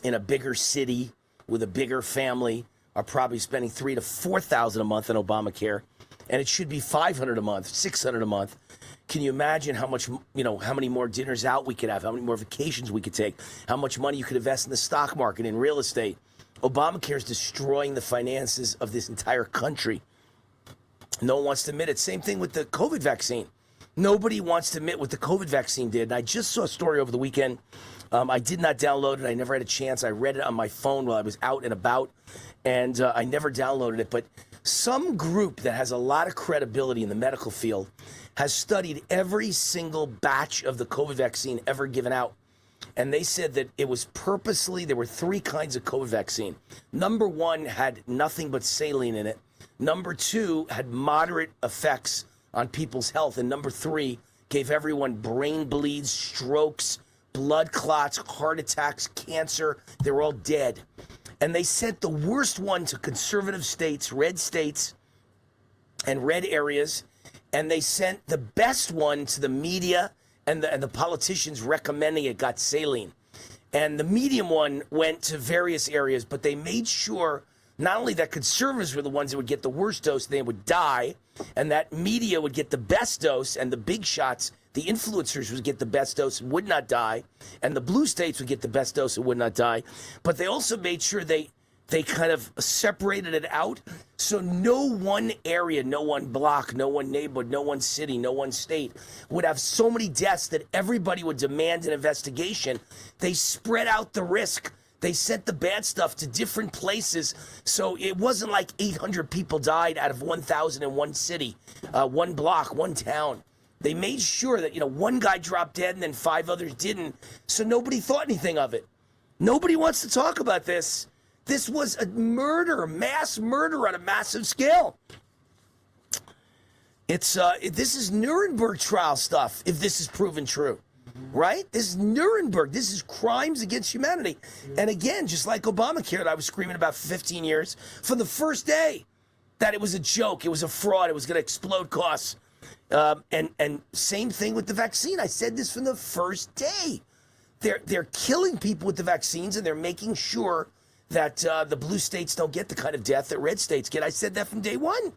in a bigger city with a bigger family are probably spending $3,000 to $4,000 a month on Obamacare, and it should be $500 a month, $600 a month. Can you imagine how much, how many more dinners out we could have, how many more vacations we could take, how much money you could invest in the stock market, in real estate? Obamacare is destroying the finances of this entire country. No one wants to admit it. Same thing with the COVID vaccine. Nobody wants to admit what the COVID vaccine did. And I just saw a story over the weekend. I did not download it. I never had a chance. I read it on my phone while I was out and about, and I never downloaded it. But some group that has a lot of credibility in the medical field has studied every single batch of the COVID vaccine ever given out. And they said that it was purposely, there were 3 kinds of COVID vaccine. Number 1 had nothing but saline in it. Number 2 had moderate effects on people's health. And number 3 gave everyone brain bleeds, strokes, blood clots, heart attacks, cancer. They were all dead. And they sent the worst one to conservative states, red states, and red areas. And they sent the best one to the media and the politicians recommending it got saline. And the medium one went to various areas, but they made sure not only that conservatives were the ones that would get the worst dose, they would die, and that media would get the best dose, and the big shots, the influencers would get the best dose and would not die, and the blue states would get the best dose and would not die. But they also made sure they kind of separated it out, so no one area, no one block, no one neighborhood, no one city, no one state would have so many deaths that everybody would demand an investigation. They spread out the risk. They sent the bad stuff to different places, so it wasn't like 800 people died out of 1,000 in one city, one block, one town. They made sure that, one guy dropped dead and then 5 others didn't, so nobody thought anything of it. Nobody wants to talk about this. This was a murder, mass murder on a massive scale. This is Nuremberg trial stuff, if this is proven true. Right? This is Nuremberg. This is crimes against humanity. And again, just like Obamacare that I was screaming about for 15 years, from the first day, that it was a joke, it was a fraud, it was going to explode costs. And same thing with the vaccine. I said this from the first day. They're killing people with the vaccines, and they're making sure that the blue states don't get the kind of death that red states get. I said that from day one.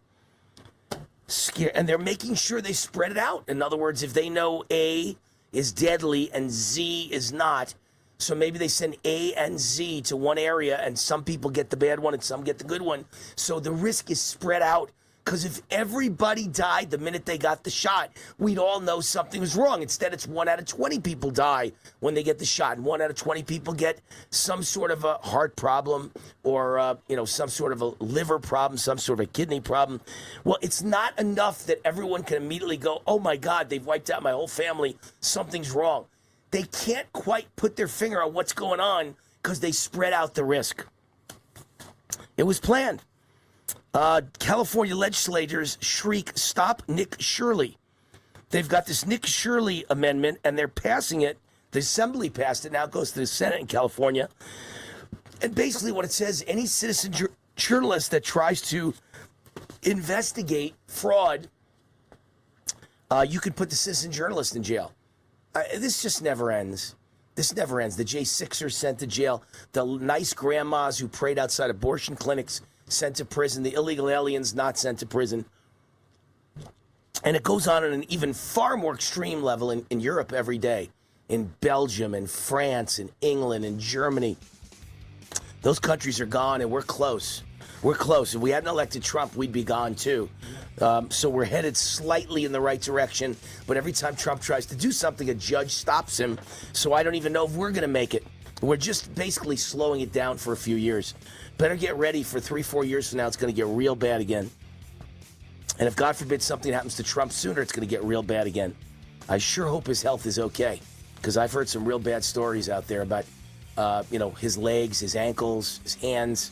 And they're making sure they spread it out. In other words, if they know A is deadly and Z is not, so maybe they send A and Z to one area, and some people get the bad one and some get the good one. So the risk is spread out, because if everybody died the minute they got the shot, we'd all know something was wrong. Instead, it's 1 out of 20 people die when they get the shot, and 1 out of 20 people get some sort of a heart problem or some sort of a liver problem, some sort of a kidney problem. Well, it's not enough that everyone can immediately go, oh my God, they've wiped out my whole family, something's wrong. They can't quite put their finger on what's going on because they spread out the risk. It was planned. California legislators shriek, "Stop Nick Shirley." They've got this Nick Shirley amendment, and they're passing it. The Assembly passed it. Now it goes to the Senate in California. And basically what it says, any citizen journalist that tries to investigate fraud, you could put the citizen journalist in jail. This just never ends. This never ends. The J6ers sent to jail. The nice grandmas who prayed outside abortion clinics sent to prison. The illegal aliens not sent to prison. And it goes on an even far more extreme level in Europe every day. In Belgium and France and England and Germany. Those countries are gone, and we're close. We're close. If we hadn't elected Trump, we'd be gone too. So we're headed slightly in the right direction. But every time Trump tries to do something, a judge stops him. So I don't even know if we're going to make it. We're just basically slowing it down for a few years. Better get ready for 3-4 years from now. It's going to get real bad again. And if God forbid something happens to Trump sooner, it's going to get real bad again. I sure hope his health is okay, because I've heard some real bad stories out there about his legs, his ankles, his hands.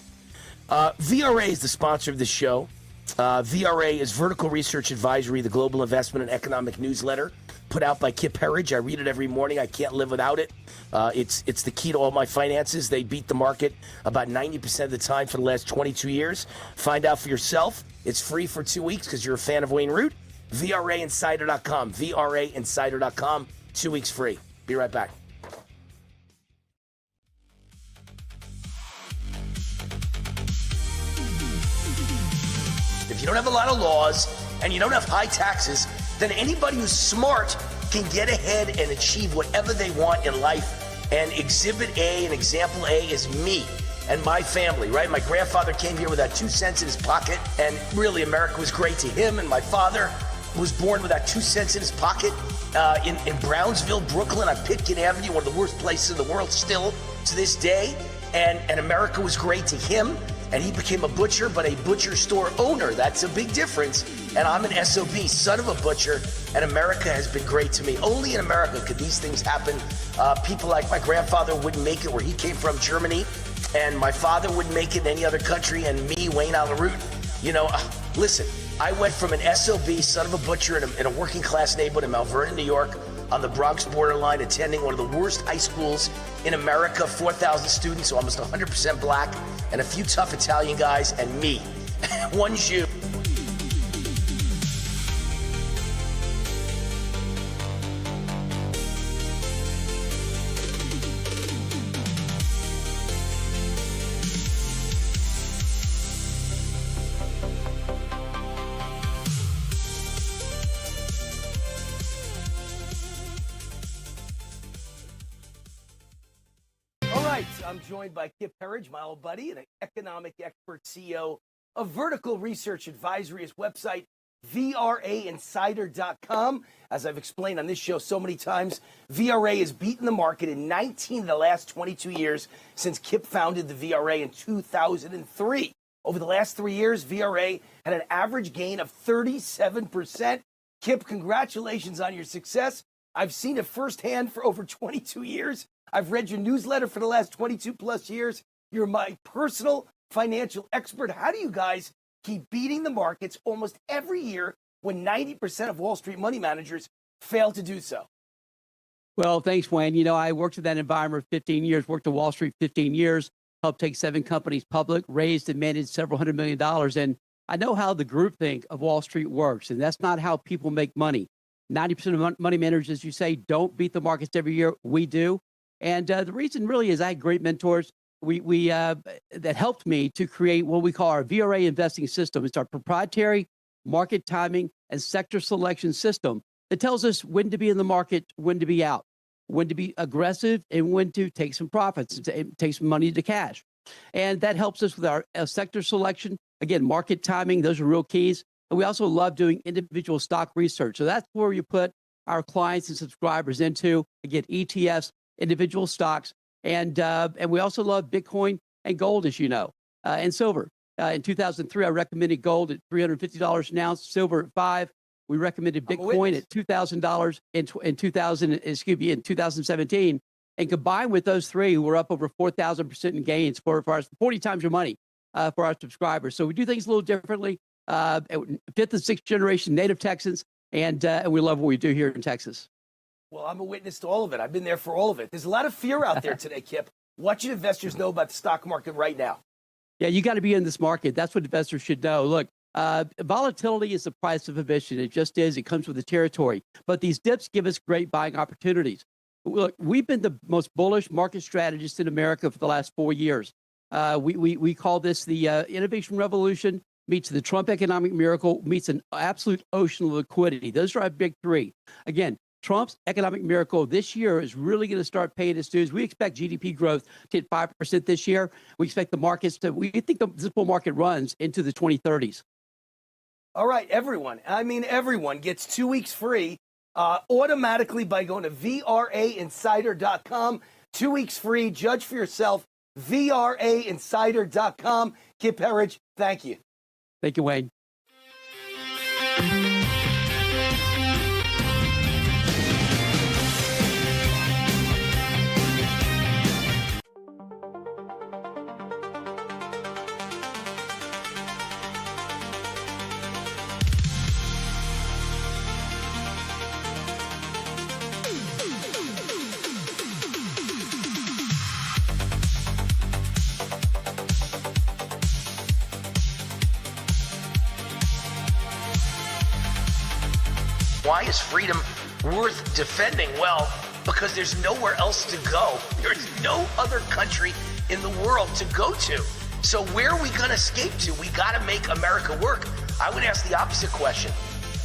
VRA is the sponsor of this show. VRA is Vertical Research Advisory, the global investment and economic newsletter put out by Kip Herridge. I read it every morning. I can't live without it. It's the key to all my finances. They beat the market about 90% of the time for the last 22 years. Find out for yourself. It's free for 2 weeks because you're a fan of Wayne Root. VRAinsider.com. VRAinsider.com. 2 weeks free. Be right back. If you don't have a lot of laws and you don't have high taxes, then anybody who's smart can get ahead and achieve whatever they want in life. And Exhibit A and Example A is me and my family, right? My grandfather came here without 2 cents in his pocket, and really America was great to him. And my father was born without 2 cents in his pocket in Brownsville, Brooklyn, on Pitkin Avenue, one of the worst places in the world still to this day. And America was great to him. And he became a butcher, but a butcher store owner. That's a big difference. And I'm an SOB, son of a butcher, and America has been great to me. Only in America could these things happen. People like my grandfather wouldn't make it where he came from, Germany, and my father wouldn't make it in any other country, and me, Wayne Allyn Root, listen, I went from an SOB, son of a butcher, in a working class neighborhood in Mount Vernon, New York, on the Bronx borderline, attending one of the worst high schools in America, 4,000 students, so almost 100% black, and a few tough Italian guys, and me, one Jew. I'm joined by Kip Herridge, my old buddy, and an economic expert, CEO of Vertical Research Advisory. His website, VRAinsider.com. As I've explained on this show so many times, VRA has beaten the market in 19 of the last 22 years since Kip founded the VRA in 2003. Over the last 3 years, VRA had an average gain of 37%. Kip, congratulations on your success. I've seen it firsthand for over 22 years. I've read your newsletter for the last 22 plus years. You're my personal financial expert. How do you guys keep beating the markets almost every year when 90% of Wall Street money managers fail to do so? Well, thanks, Wayne. I worked in that environment for 15 years, worked at Wall Street 15 years, helped take 7 companies public, raised and managed several $100 million. And I know how the groupthink of Wall Street works, and that's not how people make money. 90% of money managers, as you say, don't beat the markets every year. We do. And the reason really is I had great mentors that helped me to create what we call our VRA investing system. It's our proprietary market timing and sector selection system that tells us when to be in the market, when to be out, when to be aggressive, and when to take some profits, take some money to cash. And that helps us with our sector selection. Again, market timing, those are real keys. And we also love doing individual stock research. So that's where you put our clients and subscribers into, again, ETFs, individual stocks, and we also love Bitcoin and gold, as you know, and silver. In 2003, I recommended gold at $350 an ounce, silver at $5. We recommended Bitcoin at $2,000 in 2017, and combined with those three, we're up over 4,000% in gains for our 40 times your money for our subscribers. So we do things a little differently. 5th and 6th generation native Texans, and we love what we do here in Texas. Well, I'm a witness to all of it. I've been there for all of it. There's a lot of fear out there today, Kip. What should investors know about the stock market right now? Yeah, you got to be in this market. That's what investors should know. Look, volatility is the price of admission. It just is. It comes with the territory. But these dips give us great buying opportunities. Look, we've been the most bullish market strategists in America for the last 4 years. We call this the innovation revolution meets the Trump economic miracle meets an absolute ocean of liquidity. Those are our big three. Again, Trump's economic miracle this year is really going to start paying its dues. We expect GDP growth to hit 5% this year. We expect the markets we think this bull market runs into the 2030s. All right, everyone gets 2 weeks free automatically by going to VRAinsider.com. 2 weeks free. Judge for yourself. VRAinsider.com. Kip Herridge, thank you. Thank you, Wayne. Why is freedom worth defending? Well, because there's nowhere else to go. There's no other country in the world to go to. So where are we going to escape to? We got to make America work. I would ask the opposite question.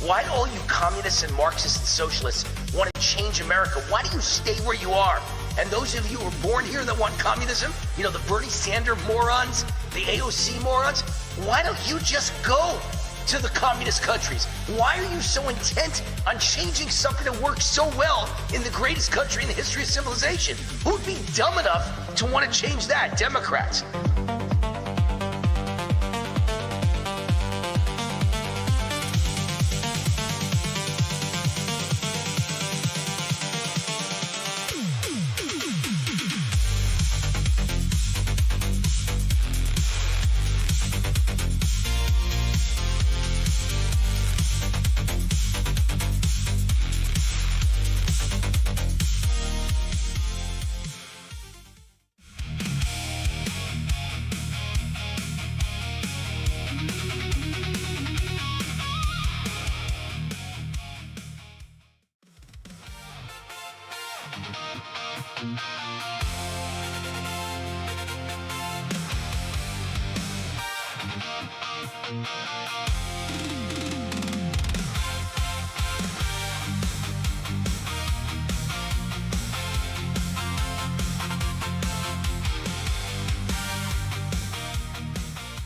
Why do all you communists and Marxists and socialists want to change America? Why do you stay where you are? And those of you who were born here that want communism, you know, the Bernie Sanders morons, the AOC morons, why don't you just go to the communist countries? Why are you so intent on changing something that works so well in the greatest country in the history of civilization? Who'd be dumb enough to want to change that? Democrats.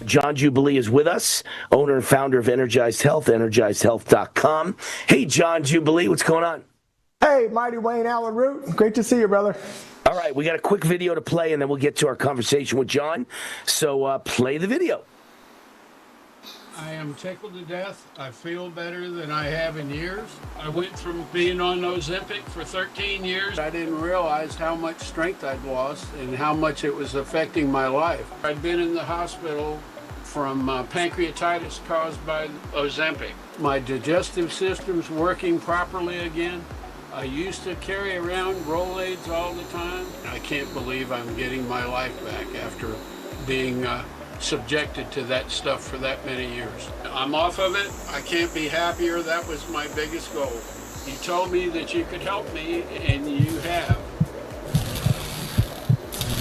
John Jubilee is with us, owner and founder of Energized Health, energizedhealth.com. Hey, John Jubilee, what's going on? Hey, Mighty Wayne, Allyn Root. Great to see you, brother. All right, we got a quick video to play, and then we'll get to our conversation with John. So play the video. I am tickled to death. I feel better than I have in years. I went from being on Ozempic for 13 years. I didn't realize how much strength I'd lost and how much it was affecting my life. I'd been in the hospital from pancreatitis caused by Ozempic. My digestive system's working properly again. I used to carry around Rolaids all the time. I can't believe I'm getting my life back after being subjected to that stuff for that many years. I'm off of it. I can't be happier. That was my biggest goal. You told me that you could help me, and you have.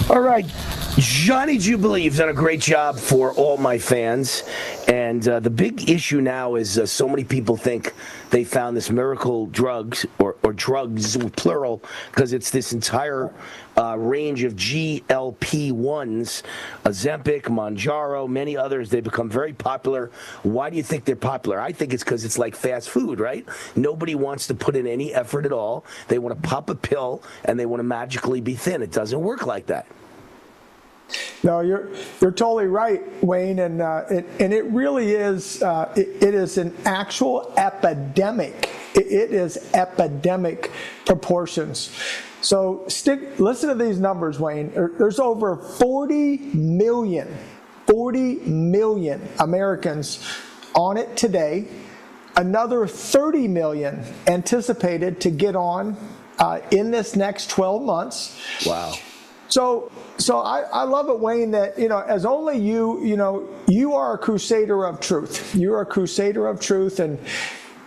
All right. Johnny Jubilee, you've done a great job for all my fans. And the big issue now is so many people think they found this miracle drugs, or drugs, plural, because it's this entire range of GLP-1s, Ozempic, Mounjaro, many others. They become very popular. Why do you think they're popular? I think it's because it's like fast food, right? Nobody wants to put in any effort at all. They want to pop a pill, and they want to magically be thin. It doesn't work like that. No, you're totally right, Wayne, and it really is. It is an actual epidemic. It is epidemic proportions. So listen to these numbers, Wayne. There's over 40 million Americans on it today. Another 30 million anticipated to get on in this next 12 months. Wow. So I love it, Wayne, that, as only you are a crusader of truth. You're a crusader of truth. And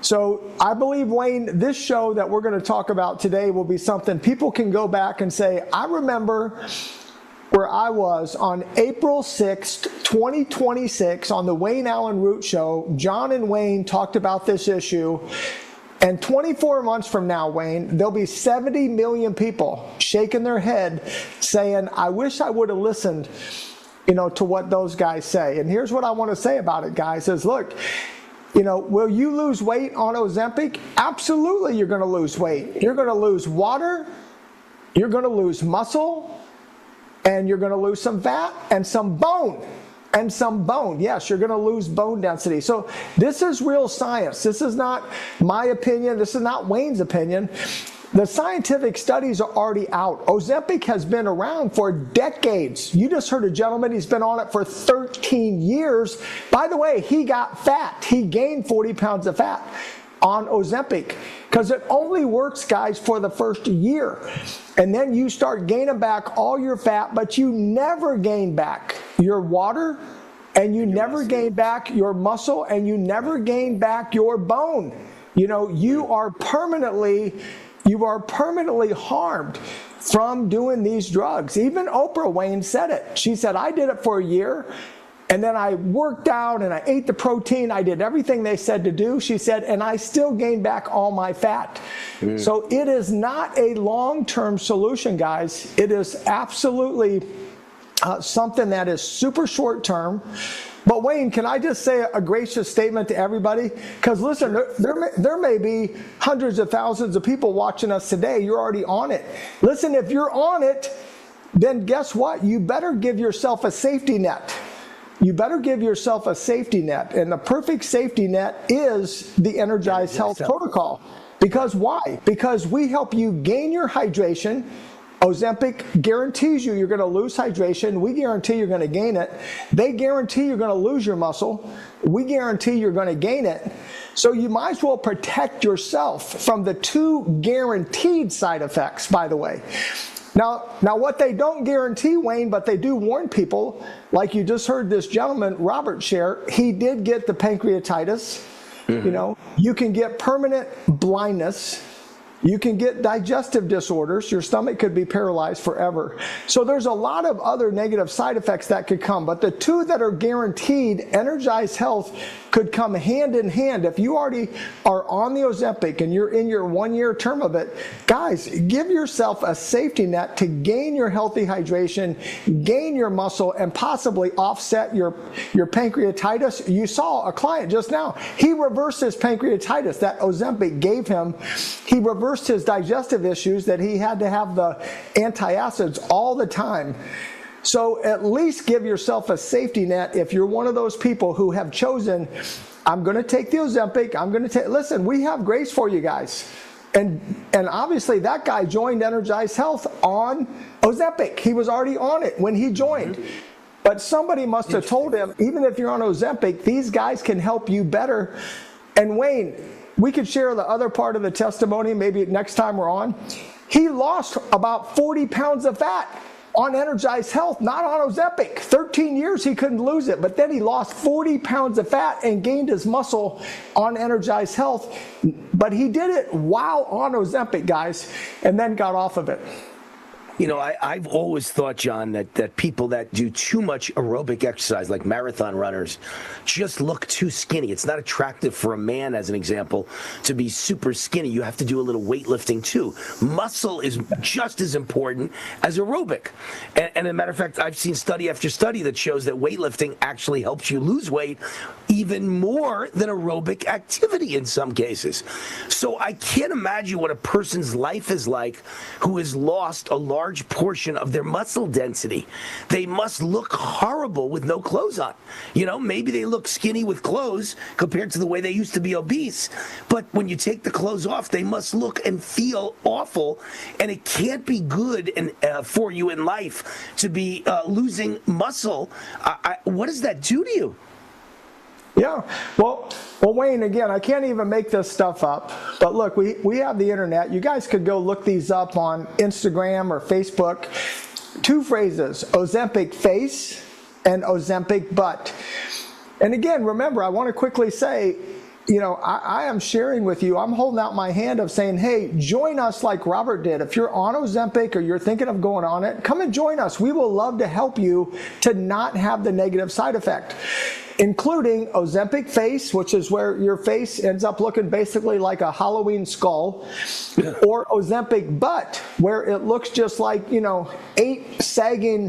so I believe, Wayne, this show that we're going to talk about today will be something people can go back and say, I remember where I was on April 6th, 2026 on the Wayne Allyn Root Show. John and Wayne talked about this issue. And 24 months from now, Wayne, there'll be 70 million people shaking their head saying, I wish I would have listened, to what those guys say. And here's what I want to say about it, guys, is look, will you lose weight on Ozempic? Absolutely, you're going to lose weight. You're going to lose water. You're going to lose muscle. And you're going to lose some fat and some bone. And some bone. Yes, you're going to lose bone density. So this is real science. This is not my opinion. This is not Wayne's opinion. The scientific studies are already out. Ozempic has been around for decades. You just heard a gentleman, he's been on it for 13 years. By the way, he got fat. He gained 40 pounds of fat on Ozempic because it only works, guys, for the first year. And then you start gaining back all your fat, but you never gain back your water, and you never gain back your muscle, and you never gain back your bone. You know, you are permanently harmed from doing these drugs. Even Oprah, Wayne, said it. She said, I did it for a year, and then I worked out and I ate the protein. I did everything they said to do, she said, and I still gained back all my fat. So it is not a long-term solution, guys. It is absolutely something that is super short-term. But Wayne, can I just say a gracious statement to everybody? Because listen, there may be hundreds of thousands of people watching us today. You're already on it. Listen, if you're on it, then guess what? You better give yourself a safety net. You better give yourself a safety net. And the perfect safety net is the Energize Health Protocol. Because why? Because we help you gain your hydration. Ozempic guarantees you're going to lose hydration. We guarantee you're going to gain it. They guarantee you're going to lose your muscle. We guarantee you're going to gain it. So you might as well protect yourself from the two guaranteed side effects, by the way. Now what they don't guarantee, Wayne, but they do warn people, like you just heard this gentleman, Robert, share, he did get the pancreatitis. You know, you can get permanent blindness. You can get digestive disorders. Your stomach could be paralyzed forever. So there's a lot of other negative side effects that could come. But the two that are guaranteed, Energize Health, could come hand in hand. If you already are on the Ozempic and you're in your 1 year term of it, guys, give yourself a safety net to gain your healthy hydration, gain your muscle, and possibly offset your pancreatitis. You saw a client just now. He reversed his pancreatitis that Ozempic gave him. He reversed his digestive issues that he had to have the antacids all the time. So at least give yourself a safety net if you're one of those people who have chosen, I'm going to take the Ozempic, I'm going to take, listen, we have grace for you guys. And obviously that guy joined Energize Health on Ozempic. He was already on it when he joined. But somebody must have told him, even if you're on Ozempic, these guys can help you better. And Wayne, we could share the other part of the testimony maybe next time we're on. He lost about 40 pounds of fat on Energize Health, not on Ozempic. 13 years he couldn't lose it, but then he lost 40 pounds of fat and gained his muscle on Energize Health. But he did it while on Ozempic, guys, and then got off of it. You know, I've always thought, John, that people that do too much aerobic exercise, like marathon runners, just look too skinny. It's not attractive for a man, as an example, to be super skinny. You have to do a little weightlifting, too. Muscle is just as important as aerobic. And as a matter of fact, I've seen study after study that shows that weightlifting actually helps you lose weight even more than aerobic activity in some cases. So I can't imagine what a person's life is like who has lost a large portion of their muscle density. They must look horrible with no clothes on. You know, maybe they look skinny with clothes compared to the way they used to be obese, but when you take the clothes off, they must look and feel awful, and it can't be good for you in life to be losing muscle. What does that do to you? Yeah, well, Wayne, again, I can't even make this stuff up. But look, we have the internet. You guys could go look these up on Instagram or Facebook. Two phrases, Ozempic face and Ozempic butt. And again, remember, I want to quickly say, you know, I am sharing with you, I'm holding out my hand of saying, hey, join us like Robert did. If you're on Ozempic or you're thinking of going on it, come and join us. We will love to help you to not have the negative side effect, including Ozempic face, which is where your face ends up looking basically like a Halloween skull, or Ozempic butt, where it looks just like, you know, eight saggy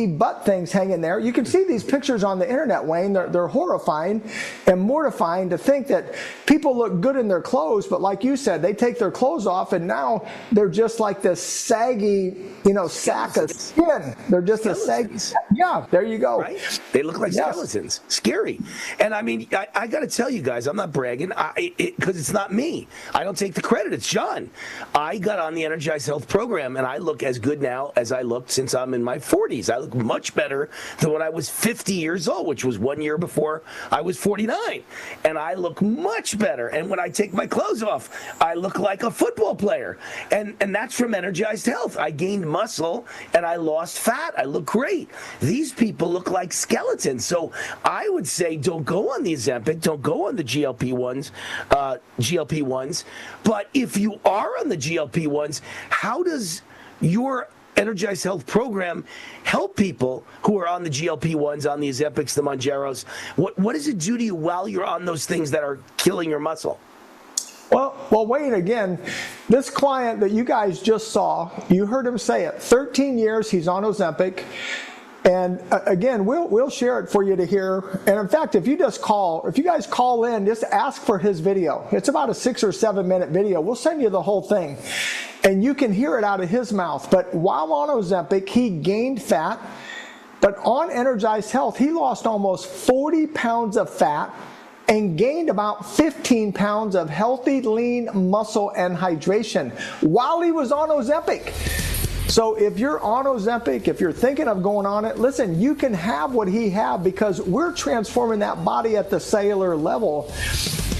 butt things hanging there. You can see these pictures on the internet, Wayne. They're horrifying and mortifying to think that people look good in their clothes, but like you said, they take their clothes off and now they're just like this saggy, you know, sack of skin. They're just a saggy. Yeah, there you go. Right? They look like skeletons. Scary. And I mean, I got to tell you guys, I'm not bragging because it's not me. I don't take the credit. It's John. I got on the Energize Health program and I look as good now as I looked since I'm in my 40s. I look much better than when I was 50 years old, which was 1 year before I was 49. And I look much better. And when I take my clothes off, I look like a football player. And that's from Energized Health. I gained muscle and I lost fat. I look great. These people look like skeletons. So I would say don't go on the Ozempic, don't go on the GLP-1s. But if you are on the GLP-1s, how does your Energized Health program help people who are on the GLP-1s, on the Ozempics, the Mounjaros? What does it do to you while you're on those things that are killing your muscle? Well, Wayne, again, this client that you guys just saw, you heard him say it, 13 years he's on Ozempic. And again, we'll share it for you to hear. And in fact, if you guys call in, just ask for his video. It's about a 6 or 7 minute video. We'll send you the whole thing. And you can hear it out of his mouth. But while on Ozempic, he gained fat. But on Energized Health, he lost almost 40 pounds of fat and gained about 15 pounds of healthy, lean muscle and hydration while he was on Ozempic. So if you're on Ozempic, if you're thinking of going on it, listen, you can have what he had because we're transforming that body at the cellular level.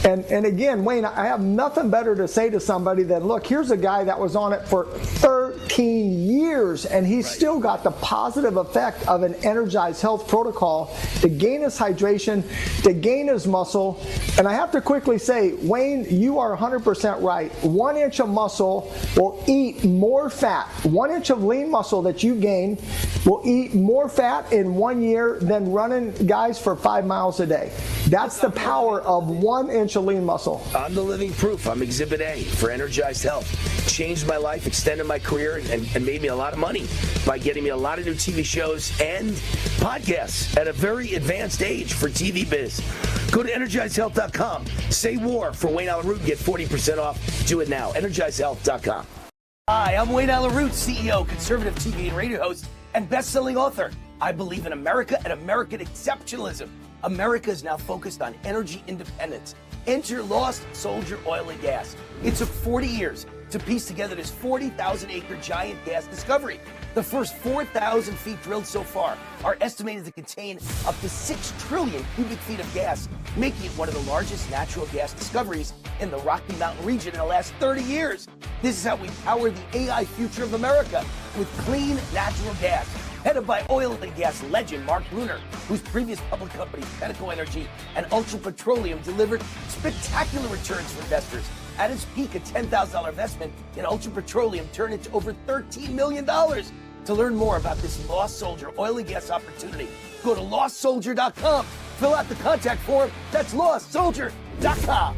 And again, Wayne, I have nothing better to say to somebody than, look, here's a guy that was on it for 13 years, and he's still got the positive effect of an Energized Health protocol to gain his hydration, to gain his muscle. And I have to quickly say, Wayne, you are 100% right. 1 inch of muscle will eat more fat. 1 inch of lean muscle that you gain will eat more fat in 1 year than running guys for 5 miles a day. That's the power of 1 inch of lean muscle. I'm the living proof. I'm Exhibit A for Energized Health. Changed my life, extended my career, and made me a lot of money by getting me a lot of new TV shows and podcasts at a very advanced age for TV biz. Go to EnergizedHealth.com. Say war for Wayne Allyn Root and get 40% off. Do it now. EnergizedHealth.com. Hi, I'm Wayne Allyn Root, CEO, conservative TV and radio host, and best-selling author. I believe in America and American exceptionalism. America is now focused on energy independence. Enter Lost Soldier Oil and Gas. It took 40 years to piece together this 40,000-acre giant gas discovery. The first 4,000 feet drilled so far are estimated to contain up to 6 trillion cubic feet of gas, making it one of the largest natural gas discoveries in the Rocky Mountain region in the last 30 years. This is how we power the AI future of America with clean natural gas. Headed by oil and gas legend Mark Bruner, whose previous public companies, Pinnacle Energy and Ultra Petroleum, delivered spectacular returns for investors. At its peak, a $10,000 investment in Ultra Petroleum turned into over $13 million. To learn more about this Lost Soldier oil and gas opportunity, go to lostsoldier.com. Fill out the contact form. That's lostsoldier.com.